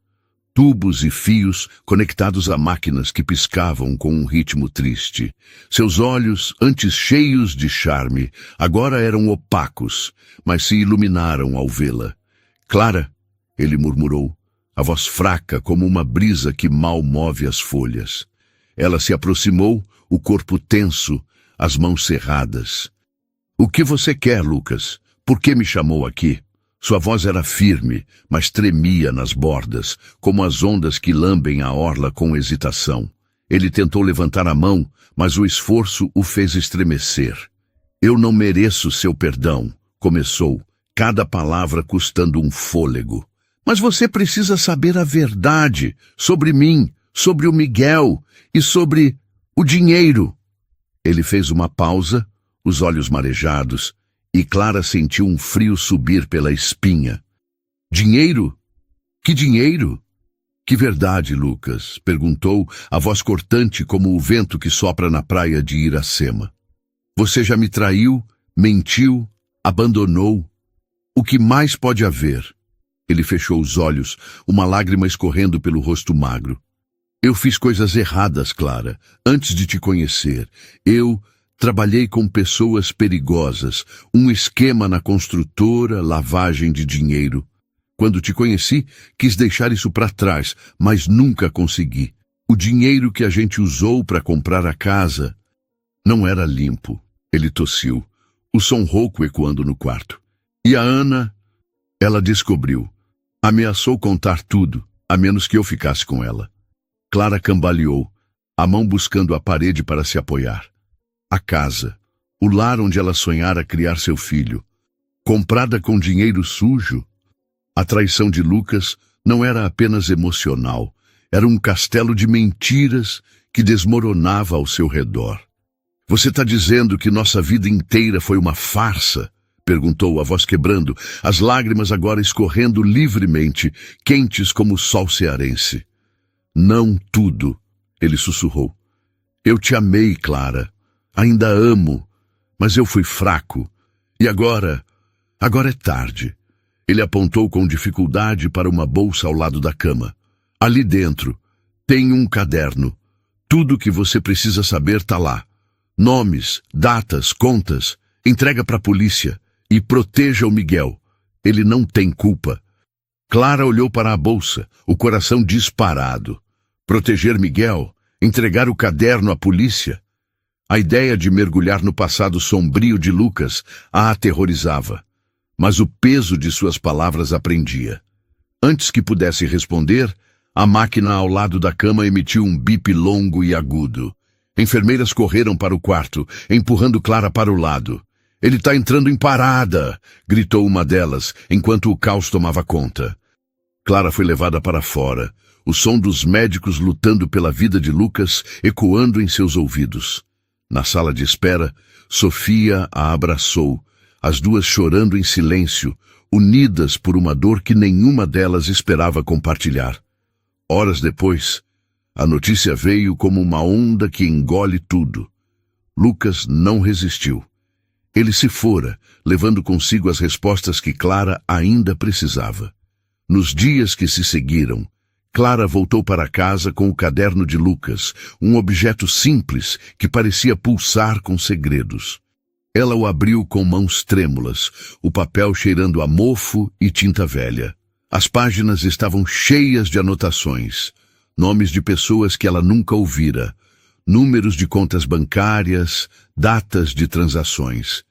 tubos e fios conectados a máquinas que piscavam com um ritmo triste. Seus olhos, antes cheios de charme, agora eram opacos, mas se iluminaram ao vê-la. Clara, ele murmurou, a voz fraca como uma brisa que mal move as folhas. Ela se aproximou, o corpo tenso, as mãos cerradas. O que você quer, Lucas? Por que me chamou aqui? Sua voz era firme, mas tremia nas bordas, como as ondas que lambem a orla com hesitação. Ele tentou levantar a mão, mas o esforço o fez estremecer. Eu não mereço seu perdão, começou, cada palavra custando um fôlego. Mas você precisa saber a verdade sobre mim, sobre o Miguel e sobre o dinheiro. Ele fez uma pausa, os olhos marejados, e Clara sentiu um frio subir pela espinha. Dinheiro? Que dinheiro? Que verdade, Lucas? Perguntou, a voz cortante como o vento que sopra na praia de Iracema. Você já me traiu, mentiu, abandonou. O que mais pode haver? Ele fechou os olhos, uma lágrima escorrendo pelo rosto magro. Eu fiz coisas erradas, Clara, antes de te conhecer. Eu trabalhei com pessoas perigosas, um esquema na construtora, lavagem de dinheiro. Quando te conheci, quis deixar isso para trás, mas nunca consegui. O dinheiro que a gente usou para comprar a casa não era limpo. Ele tossiu, o som rouco ecoando no quarto. E a Ana, ela descobriu. Ameaçou contar tudo, a menos que eu ficasse com ela. Clara cambaleou, a mão buscando a parede para se apoiar. A casa, o lar onde ela sonhara criar seu filho, comprada com dinheiro sujo. A traição de Lucas não era apenas emocional, era um castelo de mentiras que desmoronava ao seu redor. Você está dizendo que nossa vida inteira foi uma farsa? Perguntou, a voz quebrando, as lágrimas agora escorrendo livremente, quentes como o sol cearense. Não tudo, ele sussurrou. Eu te amei, Clara. Ainda amo, mas eu fui fraco. E agora é tarde. Ele apontou com dificuldade para uma bolsa ao lado da cama. Ali dentro, tem um caderno. Tudo o que você precisa saber está lá. Nomes, datas, contas. Entrega para a polícia e proteja o Miguel. Ele não tem culpa. Clara olhou para a bolsa, o coração disparado. Proteger Miguel? Entregar o caderno à polícia? A ideia de mergulhar no passado sombrio de Lucas a aterrorizava. Mas o peso de suas palavras a prendia. Antes que pudesse responder, a máquina ao lado da cama emitiu um bip longo e agudo. Enfermeiras correram para o quarto, empurrando Clara para o lado. Ele está entrando em parada, gritou uma delas, enquanto o caos tomava conta. Clara foi levada para fora, o som dos médicos lutando pela vida de Lucas ecoando em seus ouvidos. Na sala de espera, Sofia a abraçou, as duas chorando em silêncio, unidas por uma dor que nenhuma delas esperava compartilhar. Horas depois, a notícia veio como uma onda que engole tudo. Lucas não resistiu. Ele se fora, levando consigo as respostas que Clara ainda precisava. Nos dias que se seguiram, Clara voltou para casa com o caderno de Lucas, um objeto simples que parecia pulsar com segredos. Ela o abriu com mãos trêmulas, o papel cheirando a mofo e tinta velha. As páginas estavam cheias de anotações, nomes de pessoas que ela nunca ouvira, números de contas bancárias, datas de transações.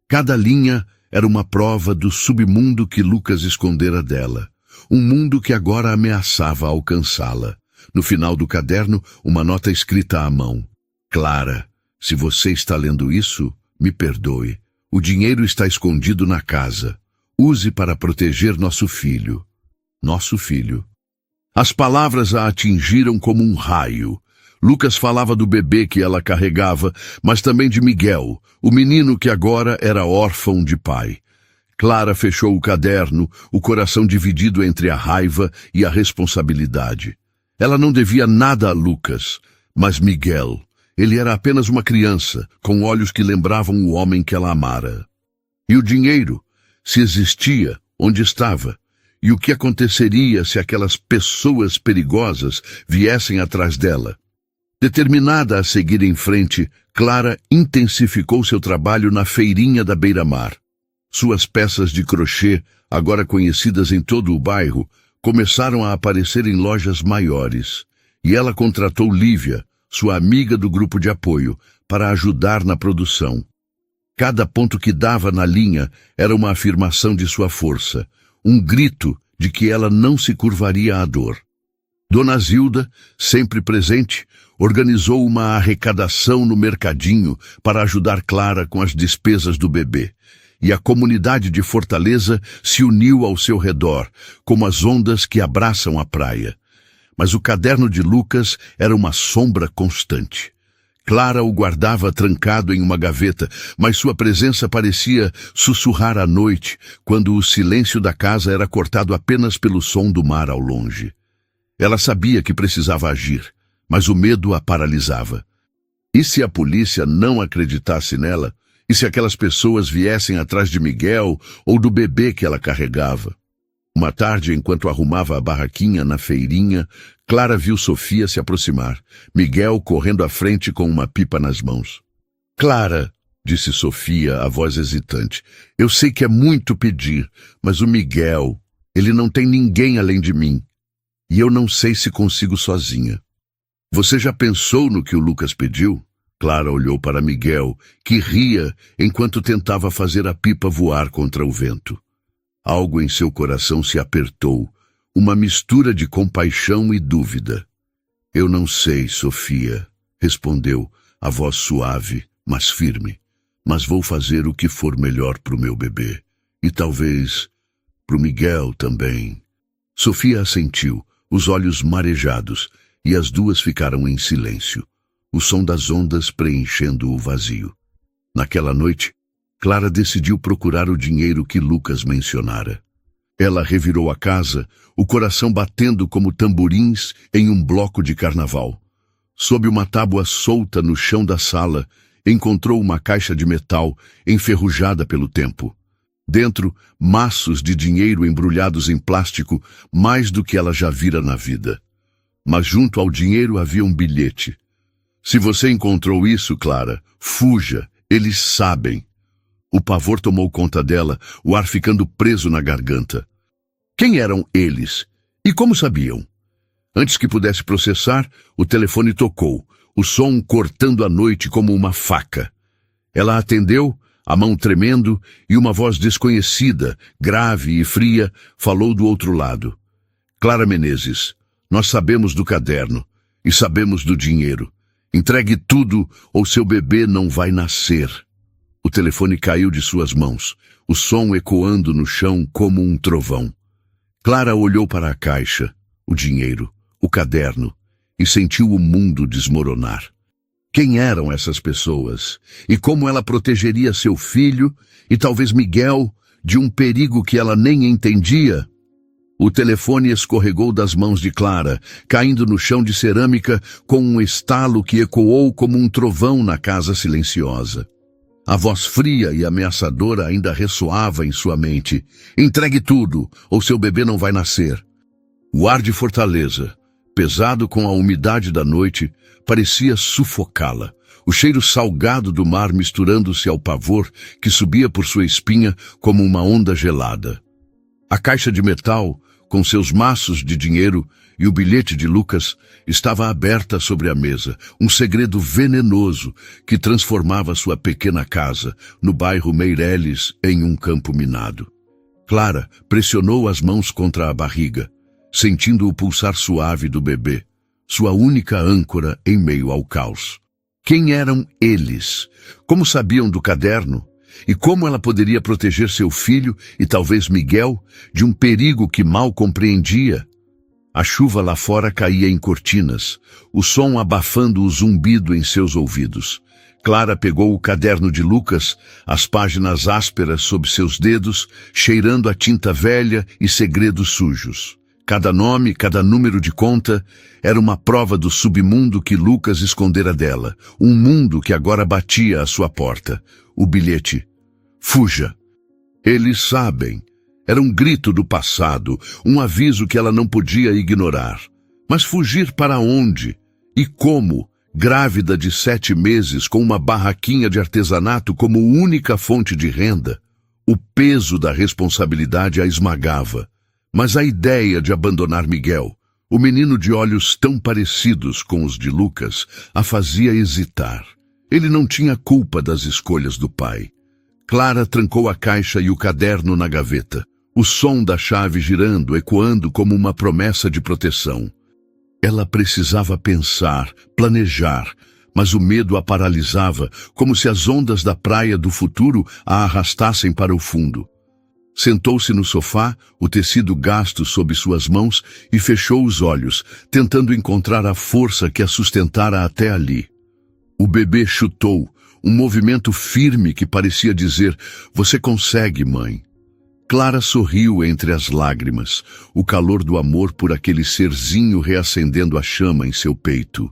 Cada linha era uma prova do submundo que Lucas escondera dela, um mundo que agora ameaçava alcançá-la. No final do caderno, uma nota escrita à mão. Clara, se você está lendo isso, me perdoe. O dinheiro está escondido na casa. Use para proteger nosso filho. Nosso filho. As palavras a atingiram como um raio. Lucas falava do bebê que ela carregava, mas também de Miguel, o menino que agora era órfão de pai. Clara fechou o caderno, o coração dividido entre a raiva e a responsabilidade. Ela não devia nada a Lucas, mas Miguel. Ele era apenas uma criança, com olhos que lembravam o homem que ela amara. E o dinheiro, se existia, onde estava? E o que aconteceria se aquelas pessoas perigosas viessem atrás dela? Determinada a seguir em frente, Clara intensificou seu trabalho na feirinha da beira-mar. Suas peças de crochê, agora conhecidas em todo o bairro, começaram a aparecer em lojas maiores. E ela contratou Lívia, sua amiga do grupo de apoio, para ajudar na produção. Cada ponto que dava na linha era uma afirmação de sua força, um grito de que ela não se curvaria à dor. Dona Zilda, sempre presente, organizou uma arrecadação no mercadinho para ajudar Clara com as despesas do bebê. e a comunidade de Fortaleza se uniu ao seu redor, como as ondas que abraçam a praia. Mas o caderno de Lucas era uma sombra constante. Clara o guardava trancado em uma gaveta, mas sua presença parecia sussurrar à noite, quando o silêncio da casa era cortado apenas pelo som do mar ao longe. Ela sabia que precisava agir, mas o medo a paralisava. E se a polícia não acreditasse nela? E se aquelas pessoas viessem atrás de Miguel ou do bebê que ela carregava? Uma tarde, enquanto arrumava a barraquinha na feirinha, Clara viu Sofia se aproximar, Miguel correndo à frente com uma pipa nas mãos. "Clara", disse Sofia, a voz hesitante, "eu sei que é muito pedir, mas o Miguel, ele não tem ninguém além de mim. E eu não sei se consigo sozinha." "Você já pensou no que o Lucas pediu?" Clara olhou para Miguel, que ria enquanto tentava fazer a pipa voar contra o vento. Algo em seu coração se apertou, uma mistura de compaixão e dúvida. "Eu não sei, Sofia", respondeu, a voz suave, mas firme. "Mas vou fazer o que for melhor para o meu bebê. E talvez para o Miguel também." Sofia assentiu, os olhos marejados, e as duas ficaram em silêncio, o som das ondas preenchendo o vazio. Naquela noite, Clara decidiu procurar o dinheiro que Lucas mencionara. Ela revirou a casa, o coração batendo como tamborins em um bloco de carnaval. Sob uma tábua solta no chão da sala, encontrou uma caixa de metal enferrujada pelo tempo. Dentro, maços de dinheiro embrulhados em plástico, mais do que ela já vira na vida. Mas junto ao dinheiro havia um bilhete. "Se você encontrou isso, Clara, fuja, eles sabem." O pavor tomou conta dela, o ar ficando preso na garganta. Quem eram eles? E como sabiam? Antes que pudesse processar, o telefone tocou, o som cortando a noite como uma faca. Ela atendeu, a mão tremendo, e uma voz desconhecida, grave e fria, falou do outro lado. "Clara Menezes, nós sabemos do caderno e sabemos do dinheiro. Entregue tudo ou seu bebê não vai nascer." O telefone caiu de suas mãos, o som ecoando no chão como um trovão. Clara olhou para a caixa, o dinheiro, o caderno, e sentiu o mundo desmoronar. Quem eram essas pessoas? E como ela protegeria seu filho, e talvez Miguel, de um perigo que ela nem entendia? O telefone escorregou das mãos de Clara, caindo no chão de cerâmica com um estalo que ecoou como um trovão na casa silenciosa. A voz fria e ameaçadora ainda ressoava em sua mente. "Entregue tudo, ou seu bebê não vai nascer." O ar de Fortaleza, pesado com a umidade da noite, parecia sufocá-la. O cheiro salgado do mar misturando-se ao pavor que subia por sua espinha como uma onda gelada. A caixa de metal, com seus maços de dinheiro e o bilhete de Lucas, estava aberta sobre a mesa, um segredo venenoso que transformava sua pequena casa, no bairro Meireles, em um campo minado. Clara pressionou as mãos contra a barriga, sentindo o pulsar suave do bebê, sua única âncora em meio ao caos. Quem eram eles? Como sabiam do caderno? E como ela poderia proteger seu filho e talvez Miguel de um perigo que mal compreendia? A chuva lá fora caía em cortinas, o som abafando o zumbido em seus ouvidos. Clara pegou o caderno de Lucas, as páginas ásperas sob seus dedos, cheirando a tinta velha e segredos sujos. Cada nome, cada número de conta, era uma prova do submundo que Lucas escondera dela, um mundo que agora batia à sua porta. O bilhete: "Fuja." Eles sabem. Era um grito do passado, um aviso que ela não podia ignorar. Mas fugir para onde? E como? Grávida de 7 meses, com uma barraquinha de artesanato como única fonte de renda. O peso da responsabilidade a esmagava. Mas a ideia de abandonar Miguel, o menino de olhos tão parecidos com os de Lucas, a fazia hesitar. Ele não tinha culpa das escolhas do pai. Clara trancou a caixa e o caderno na gaveta, o som da chave girando, ecoando como uma promessa de proteção. Ela precisava pensar, planejar, mas o medo a paralisava, como se as ondas da praia do futuro a arrastassem para o fundo. Sentou-se no sofá, o tecido gasto sob suas mãos, e fechou os olhos, tentando encontrar a força que a sustentara até ali. O bebê chutou, um movimento firme que parecia dizer: "Você consegue, mãe." Clara sorriu entre as lágrimas, o calor do amor por aquele serzinho reacendendo a chama em seu peito.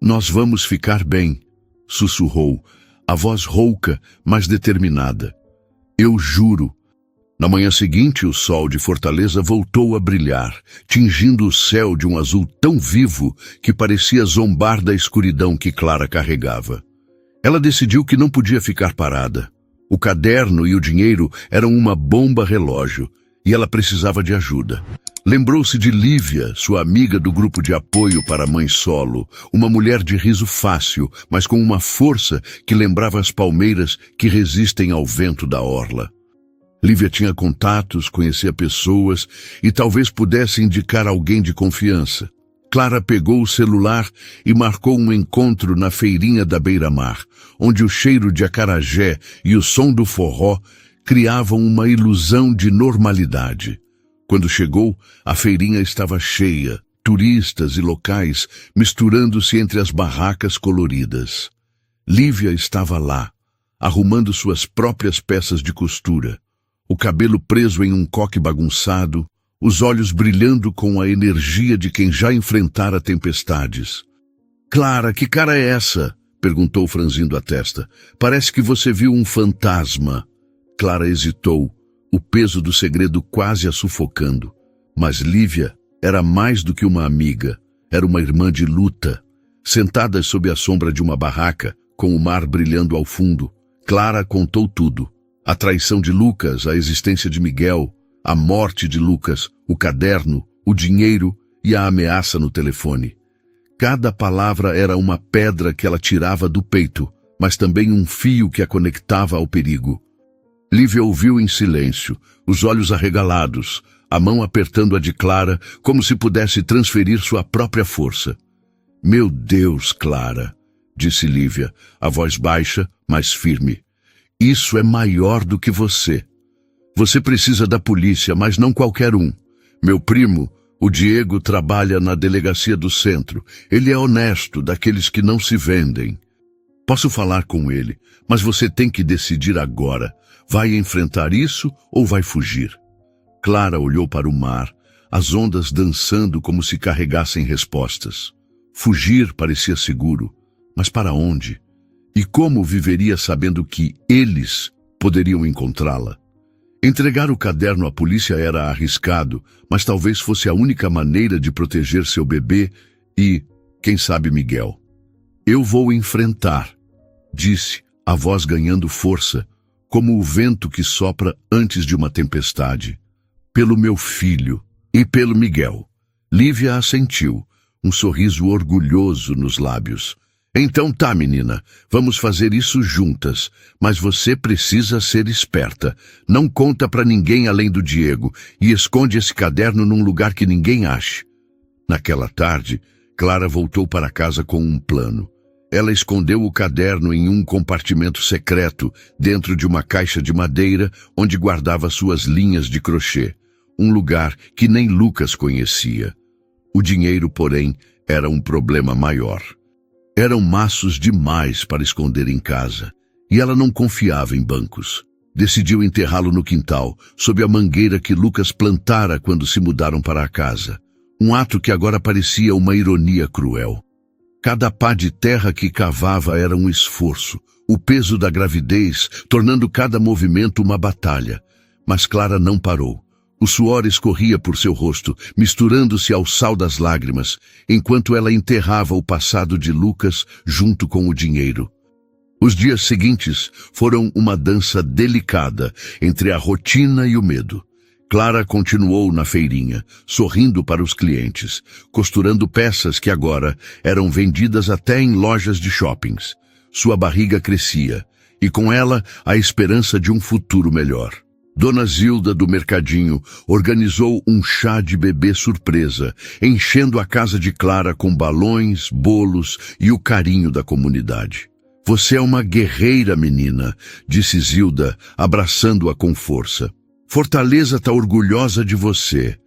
"Nós vamos ficar bem", sussurrou, a voz rouca, mas determinada. "Eu juro." Na manhã seguinte, o sol de Fortaleza voltou a brilhar, tingindo o céu de um azul tão vivo que parecia zombar da escuridão que Clara carregava. Ela decidiu que não podia ficar parada. O caderno e o dinheiro eram uma bomba relógio, e ela precisava de ajuda. Lembrou-se de Lívia, sua amiga do grupo de apoio para a mãe solo, uma mulher de riso fácil, mas com uma força que lembrava as palmeiras que resistem ao vento da orla. Lívia tinha contatos, conhecia pessoas e talvez pudesse indicar alguém de confiança. Clara pegou o celular e marcou um encontro na feirinha da beira-mar, onde o cheiro de acarajé e o som do forró criavam uma ilusão de normalidade. Quando chegou, a feirinha estava cheia, turistas e locais misturando-se entre as barracas coloridas. Lívia estava lá, arrumando suas próprias peças de costura, o cabelo preso em um coque bagunçado, os olhos brilhando com a energia de quem já enfrentara tempestades. "Clara, que cara é essa?" perguntou franzindo a testa. "Parece que você viu um fantasma." Clara hesitou, o peso do segredo quase a sufocando. Mas Lívia era mais do que uma amiga, era uma irmã de luta. Sentadas sob a sombra de uma barraca, com o mar brilhando ao fundo, Clara contou tudo. A traição de Lucas, a existência de Miguel, a morte de Lucas, o caderno, o dinheiro e a ameaça no telefone. Cada palavra era uma pedra que ela tirava do peito, mas também um fio que a conectava ao perigo. Lívia ouviu em silêncio, os olhos arregalados, a mão apertando a de Clara, como se pudesse transferir sua própria força. "Meu Deus, Clara", disse Lívia, a voz baixa, mas firme. "Isso é maior do que você. Você precisa da polícia, mas não qualquer um. Meu primo, o Diego, trabalha na delegacia do centro. Ele é honesto, daqueles que não se vendem. Posso falar com ele, mas você tem que decidir agora. Vai enfrentar isso ou vai fugir?" Clara olhou para o mar, as ondas dançando como se carregassem respostas. Fugir parecia seguro, mas para onde? E como viveria sabendo que eles poderiam encontrá-la? Entregar o caderno à polícia era arriscado, mas talvez fosse a única maneira de proteger seu bebê e, quem sabe, Miguel. "Eu vou enfrentar", disse, a voz ganhando força, como o vento que sopra antes de uma tempestade. "Pelo meu filho e pelo Miguel." Lívia assentiu, um sorriso orgulhoso nos lábios. "Então tá, menina, vamos fazer isso juntas, mas você precisa ser esperta. Não conta pra ninguém além do Diego e esconde esse caderno num lugar que ninguém ache." Naquela tarde, Clara voltou para casa com um plano. Ela escondeu o caderno em um compartimento secreto, dentro de uma caixa de madeira, onde guardava suas linhas de crochê, um lugar que nem Lucas conhecia. O dinheiro, porém, era um problema maior. Eram maços demais para esconder em casa, e ela não confiava em bancos. Decidiu enterrá-lo no quintal, sob a mangueira que Lucas plantara quando se mudaram para a casa. Um ato que agora parecia uma ironia cruel. Cada pá de terra que cavava era um esforço, o peso da gravidez, tornando cada movimento uma batalha. Mas Clara não parou. O suor escorria por seu rosto, misturando-se ao sal das lágrimas, enquanto ela enterrava o passado de Lucas junto com o dinheiro. Os dias seguintes foram uma dança delicada entre a rotina e o medo. Clara continuou na feirinha, sorrindo para os clientes, costurando peças que agora eram vendidas até em lojas de shoppings. Sua barriga crescia, e com ela a esperança de um futuro melhor. Dona Zilda, do mercadinho, organizou um chá de bebê surpresa, enchendo a casa de Clara com balões, bolos e o carinho da comunidade. Você é uma guerreira, menina, disse Zilda, abraçando-a com força. Fortaleza está orgulhosa de você.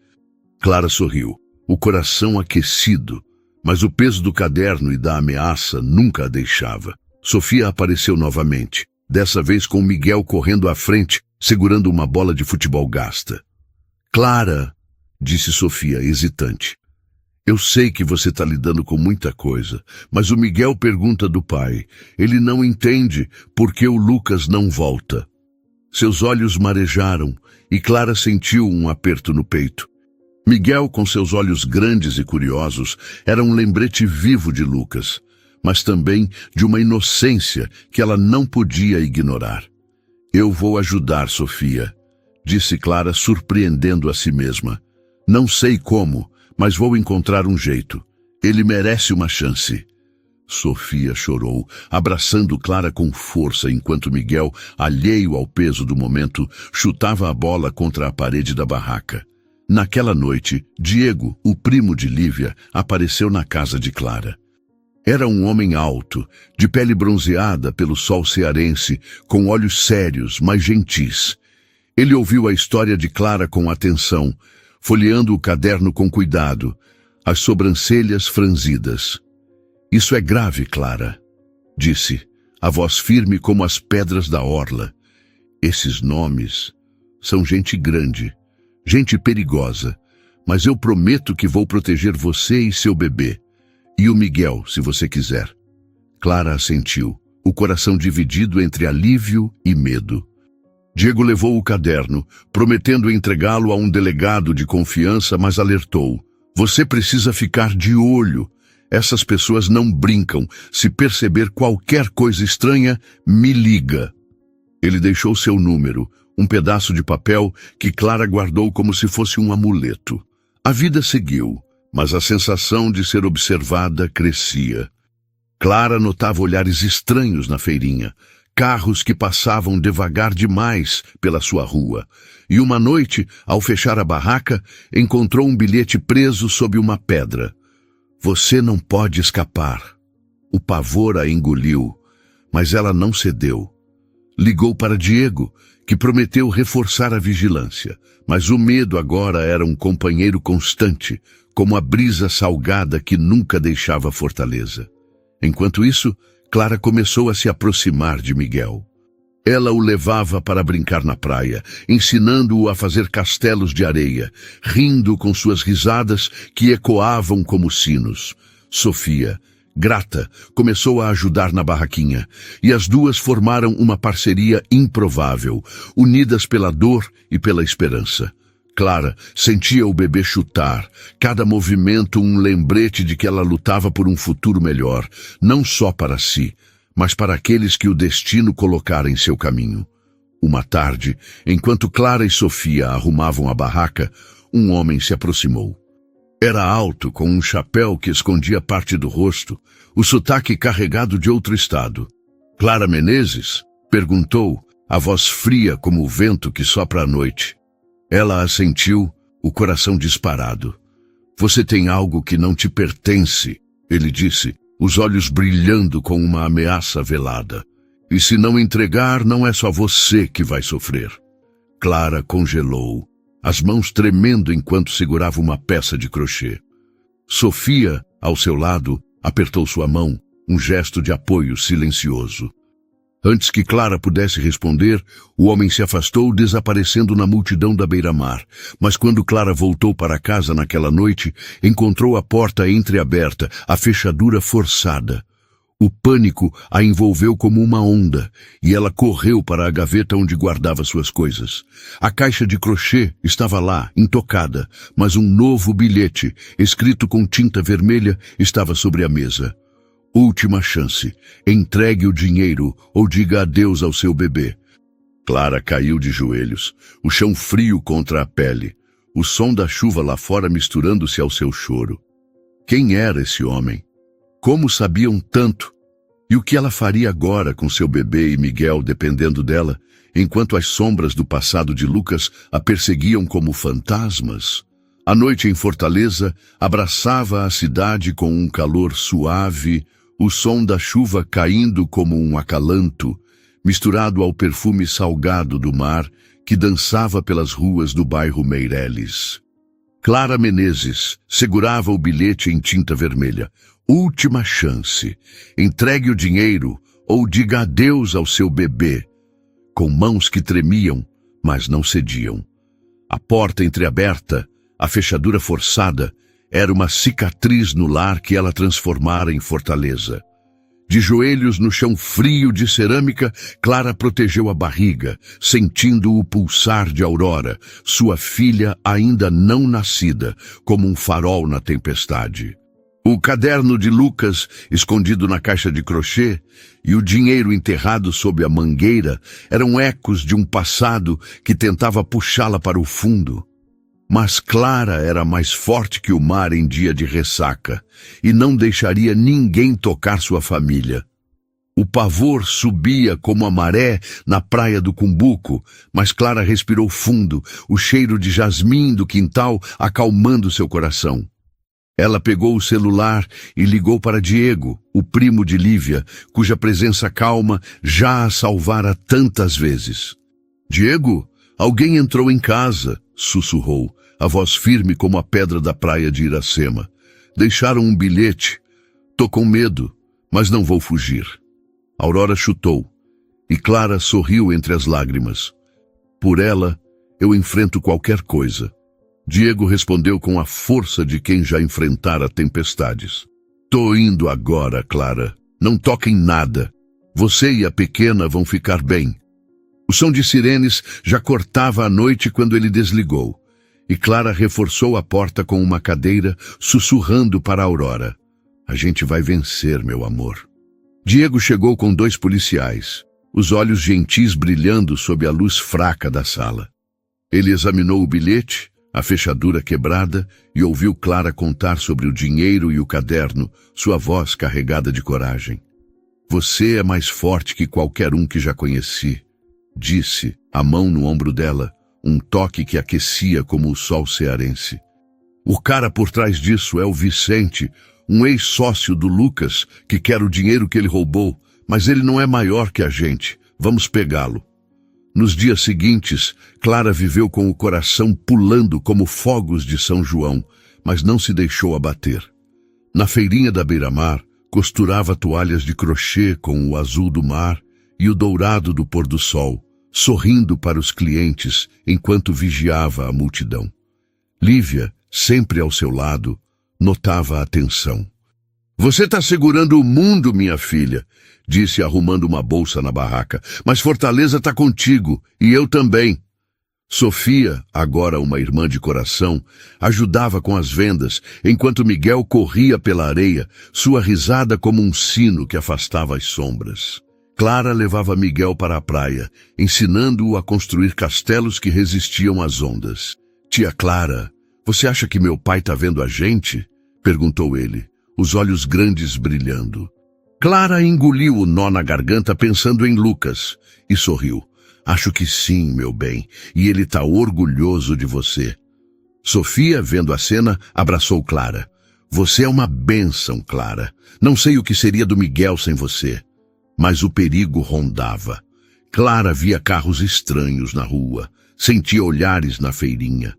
Clara sorriu, o coração aquecido, mas o peso do caderno e da ameaça nunca a deixava. Sofia apareceu novamente, dessa vez com Miguel correndo à frente, segurando uma bola de futebol gasta. Clara, disse Sofia, hesitante. Eu sei que você está lidando com muita coisa, mas o Miguel pergunta do pai. Ele não entende por que o Lucas não volta. Seus olhos marejaram e Clara sentiu um aperto no peito. Miguel, com seus olhos grandes e curiosos, era um lembrete vivo de Lucas, mas também de uma inocência que ela não podia ignorar. Eu vou ajudar, Sofia, disse Clara, surpreendendo a si mesma. Não sei como, mas vou encontrar um jeito. Ele merece uma chance. Sofia chorou, abraçando Clara com força, enquanto Miguel, alheio ao peso do momento, chutava a bola contra a parede da barraca. Naquela noite, Diego, o primo de Lívia, apareceu na casa de Clara. Era um homem alto, de pele bronzeada pelo sol cearense, com olhos sérios, mas gentis. Ele ouviu a história de Clara com atenção, folheando o caderno com cuidado, as sobrancelhas franzidas. Isso é grave, Clara, disse, a voz firme como as pedras da orla. Esses nomes são gente grande, gente perigosa, mas eu prometo que vou proteger você e seu bebê. E o Miguel, se você quiser. Clara assentiu, o coração dividido entre alívio e medo. Diego levou o caderno, prometendo entregá-lo a um delegado de confiança, mas alertou. Você precisa ficar de olho. Essas pessoas não brincam. Se perceber qualquer coisa estranha, me liga. Ele deixou seu número, um pedaço de papel que Clara guardou como se fosse um amuleto. A vida seguiu. Mas a sensação de ser observada crescia. Clara notava olhares estranhos na feirinha, carros que passavam devagar demais pela sua rua. E uma noite, ao fechar a barraca, encontrou um bilhete preso sob uma pedra. Você não pode escapar. O pavor a engoliu, mas ela não cedeu. Ligou para Diego, que prometeu reforçar a vigilância, mas o medo agora era um companheiro constante, como a brisa salgada que nunca deixava Fortaleza. Enquanto isso, Clara começou a se aproximar de Miguel. Ela o levava para brincar na praia, ensinando-o a fazer castelos de areia, rindo com suas risadas que ecoavam como sinos. Sofia, grata, começou a ajudar na barraquinha, e as duas formaram uma parceria improvável, unidas pela dor e pela esperança. Clara sentia o bebê chutar, cada movimento um lembrete de que ela lutava por um futuro melhor, não só para si, mas para aqueles que o destino colocara em seu caminho. Uma tarde, enquanto Clara e Sofia arrumavam a barraca, um homem se aproximou. Era alto, com um chapéu que escondia parte do rosto, o sotaque carregado de outro estado. Clara Menezes? Perguntou, a voz fria como o vento que sopra à noite. Ela assentiu, o coração disparado. Você tem algo que não te pertence, ele disse, os olhos brilhando com uma ameaça velada. E se não entregar, não é só você que vai sofrer. Clara congelou, as mãos tremendo enquanto segurava uma peça de crochê. Sofia, ao seu lado, apertou sua mão, um gesto de apoio silencioso. Antes que Clara pudesse responder, o homem se afastou, desaparecendo na multidão da beira-mar. Mas quando Clara voltou para casa naquela noite, encontrou a porta entreaberta, a fechadura forçada. O pânico a envolveu como uma onda, e ela correu para a gaveta onde guardava suas coisas. A caixa de crochê estava lá, intocada, mas um novo bilhete, escrito com tinta vermelha, estava sobre a mesa. Última chance. Entregue o dinheiro ou diga adeus ao seu bebê. Clara caiu de joelhos, o chão frio contra a pele, o som da chuva lá fora misturando-se ao seu choro. Quem era esse homem? Como sabiam tanto? E o que ela faria agora com seu bebê e Miguel dependendo dela, enquanto as sombras do passado de Lucas a perseguiam como fantasmas. A noite em Fortaleza abraçava a cidade com um calor suave, o som da chuva caindo como um acalanto, misturado ao perfume salgado do mar que dançava pelas ruas do bairro Meireles. Clara Menezes segurava o bilhete em tinta vermelha. Última chance. Entregue o dinheiro ou diga adeus ao seu bebê. Com mãos que tremiam, mas não cediam. A porta entreaberta, a fechadura forçada, era uma cicatriz no lar que ela transformara em fortaleza. De joelhos no chão frio de cerâmica, Clara protegeu a barriga, sentindo o pulsar de Aurora, sua filha ainda não nascida, como um farol na tempestade. O caderno de Lucas, escondido na caixa de crochê, e o dinheiro enterrado sob a mangueira eram ecos de um passado que tentava puxá-la para o fundo. Mas Clara era mais forte que o mar em dia de ressaca e não deixaria ninguém tocar sua família. O pavor subia como a maré na praia do Cumbuco, mas Clara respirou fundo, o cheiro de jasmim do quintal acalmando seu coração. Ela pegou o celular e ligou para Diego, o primo de Lívia, cuja presença calma já a salvara tantas vezes. "Diego, alguém entrou em casa", sussurrou, a voz firme como a pedra da praia de Iracema. "Deixaram um bilhete. Tô com medo, mas não vou fugir." Aurora chutou, e Clara sorriu entre as lágrimas. "Por ela, eu enfrento qualquer coisa." Diego respondeu com a força de quem já enfrentara tempestades. "Tô indo agora, Clara. Não toque em nada. Você e a pequena vão ficar bem." O som de sirenes já cortava a noite quando ele desligou, e Clara reforçou a porta com uma cadeira, sussurrando para Aurora: "A gente vai vencer, meu amor." Diego chegou com 2 policiais, os olhos gentis brilhando sob a luz fraca da sala. Ele examinou o bilhete, a fechadura quebrada, e ouviu Clara contar sobre o dinheiro e o caderno, sua voz carregada de coragem. "Você é mais forte que qualquer um que já conheci", disse, a mão no ombro dela, um toque que aquecia como o sol cearense. "O cara por trás disso é o Vicente, um ex-sócio do Lucas, que quer o dinheiro que ele roubou, mas ele não é maior que a gente. Vamos pegá-lo." Nos dias seguintes, Clara viveu com o coração pulando como fogos de São João, mas não se deixou abater. Na feirinha da beira-mar, costurava toalhas de crochê com o azul do mar e o dourado do pôr-do-sol, sorrindo para os clientes enquanto vigiava a multidão. Lívia, sempre ao seu lado, notava a tensão. "Você está segurando o mundo, minha filha", disse arrumando uma bolsa na barraca. "Mas Fortaleza está contigo, e eu também." Sofia, agora uma irmã de coração, ajudava com as vendas, enquanto Miguel corria pela areia, sua risada como um sino que afastava as sombras. Clara levava Miguel para a praia, ensinando-o a construir castelos que resistiam às ondas. "Tia Clara, você acha que meu pai está vendo a gente?" perguntou ele, os olhos grandes brilhando. Clara engoliu o nó na garganta pensando em Lucas e sorriu. "Acho que sim, meu bem, e ele está orgulhoso de você." Sofia, vendo a cena, abraçou Clara. "Você é uma bênção, Clara. Não sei o que seria do Miguel sem você." Mas o perigo rondava. Clara via carros estranhos na rua, sentia olhares na feirinha.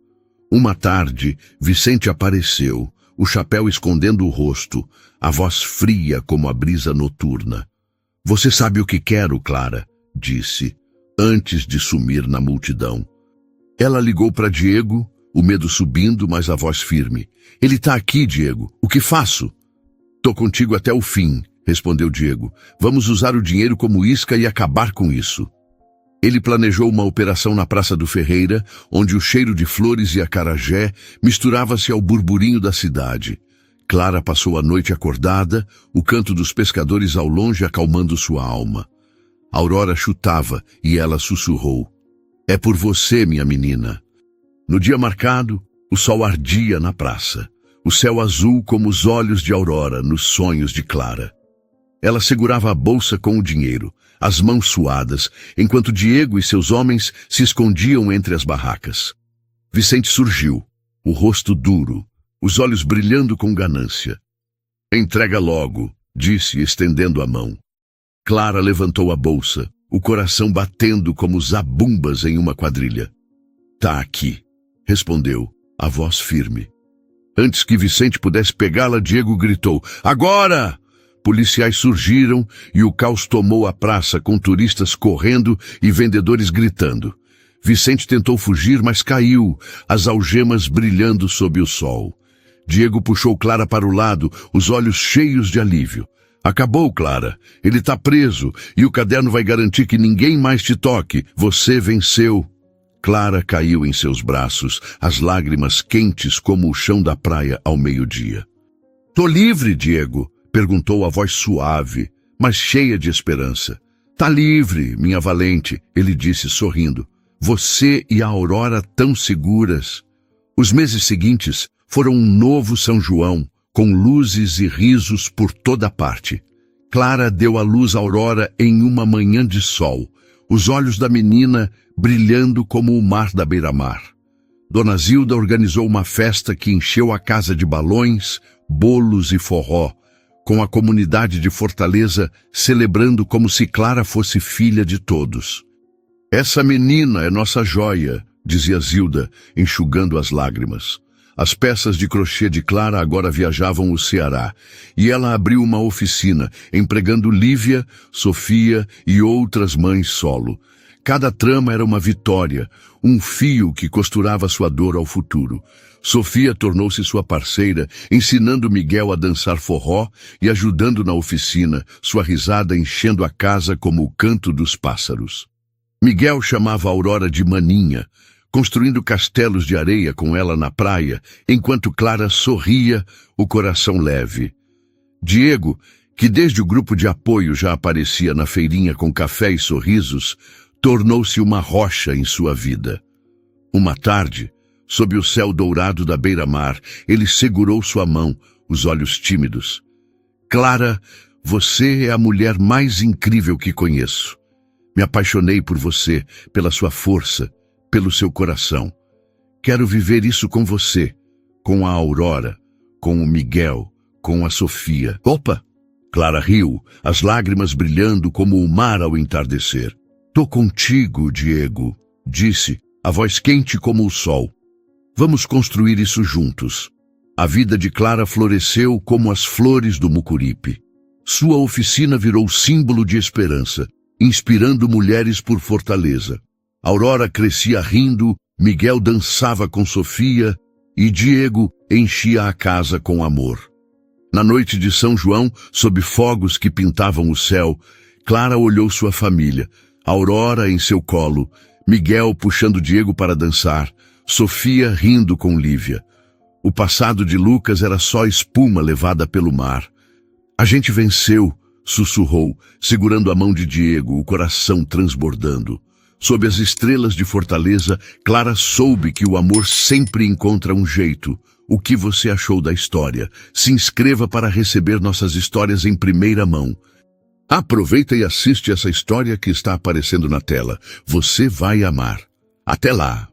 Uma tarde, Vicente apareceu, o chapéu escondendo o rosto, a voz fria como a brisa noturna. "Você sabe o que quero, Clara", disse, antes de sumir na multidão. Ela ligou para Diego, o medo subindo, mas a voz firme. "Ele está aqui, Diego. O que faço?" "Tô contigo até o fim", respondeu Diego. "Vamos usar o dinheiro como isca e acabar com isso." Ele planejou uma operação na Praça do Ferreira, onde o cheiro de flores e acarajé misturava-se ao burburinho da cidade. Clara passou a noite acordada, o canto dos pescadores ao longe acalmando sua alma. Aurora chutava e ela sussurrou: "É por você, minha menina." No dia marcado, o sol ardia na praça, o céu azul como os olhos de Aurora nos sonhos de Clara. Ela segurava a bolsa com o dinheiro, as mãos suadas, enquanto Diego e seus homens se escondiam entre as barracas. Vicente surgiu, o rosto duro, os olhos brilhando com ganância. Entrega logo, disse, estendendo a mão. Clara levantou a bolsa, o coração batendo como zabumbas em uma quadrilha. Tá aqui, respondeu, a voz firme. Antes que Vicente pudesse pegá-la, Diego gritou, agora! Policiais surgiram e o caos tomou a praça com turistas correndo e vendedores gritando. Vicente tentou fugir, mas caiu, as algemas brilhando sob o sol. Diego puxou Clara para o lado, os olhos cheios de alívio. Acabou, Clara. Ele está preso e o caderno vai garantir que ninguém mais te toque. Você venceu. Clara caiu em seus braços, as lágrimas quentes como o chão da praia ao meio-dia. Tô livre, Diego, perguntou a voz suave, mas cheia de esperança. Tá livre, minha valente, ele disse sorrindo. Você e a Aurora tão seguras. Os meses seguintes foram um novo São João, com luzes e risos por toda parte. Clara deu à luz a Aurora em uma manhã de sol, os olhos da menina brilhando como o mar da beira-mar. Dona Zilda organizou uma festa que encheu a casa de balões, bolos e forró, com a comunidade de Fortaleza celebrando como se Clara fosse filha de todos. Essa menina é nossa joia, dizia Zilda, enxugando as lágrimas. As peças de crochê de Clara agora viajavam o Ceará, e ela abriu uma oficina, empregando Lívia, Sofia e outras mães solo. Cada trama era uma vitória, um fio que costurava sua dor ao futuro. Sofia tornou-se sua parceira, ensinando Miguel a dançar forró e ajudando na oficina, sua risada enchendo a casa como o canto dos pássaros. Miguel chamava a Aurora de maninha, construindo castelos de areia com ela na praia, enquanto Clara sorria, o coração leve. Diego, que desde o grupo de apoio já aparecia na feirinha com café e sorrisos, tornou-se uma rocha em sua vida. Uma tarde, sob o céu dourado da beira-mar, ele segurou sua mão, os olhos tímidos. Clara, você é a mulher mais incrível que conheço. Me apaixonei por você, pela sua força, pelo seu coração. Quero viver isso com você, com a Aurora, com o Miguel, com a Sofia. Opa! Clara riu, as lágrimas brilhando como o mar ao entardecer. Tô contigo, Diego, disse, a voz quente como o sol. Vamos construir isso juntos. A vida de Clara floresceu como as flores do Mucuripe. Sua oficina virou símbolo de esperança, inspirando mulheres por Fortaleza. Aurora crescia rindo, Miguel dançava com Sofia e Diego enchia a casa com amor. Na noite de São João, sob fogos que pintavam o céu, Clara olhou sua família, Aurora em seu colo, Miguel puxando Diego para dançar, Sofia rindo com Lívia. O passado de Lucas era só espuma levada pelo mar. A gente venceu, sussurrou, segurando a mão de Diego, o coração transbordando. Sob as estrelas de Fortaleza, Clara soube que o amor sempre encontra um jeito. O que você achou da história? Se inscreva para receber nossas histórias em primeira mão. Aproveita e assiste essa história que está aparecendo na tela. Você vai amar. Até lá!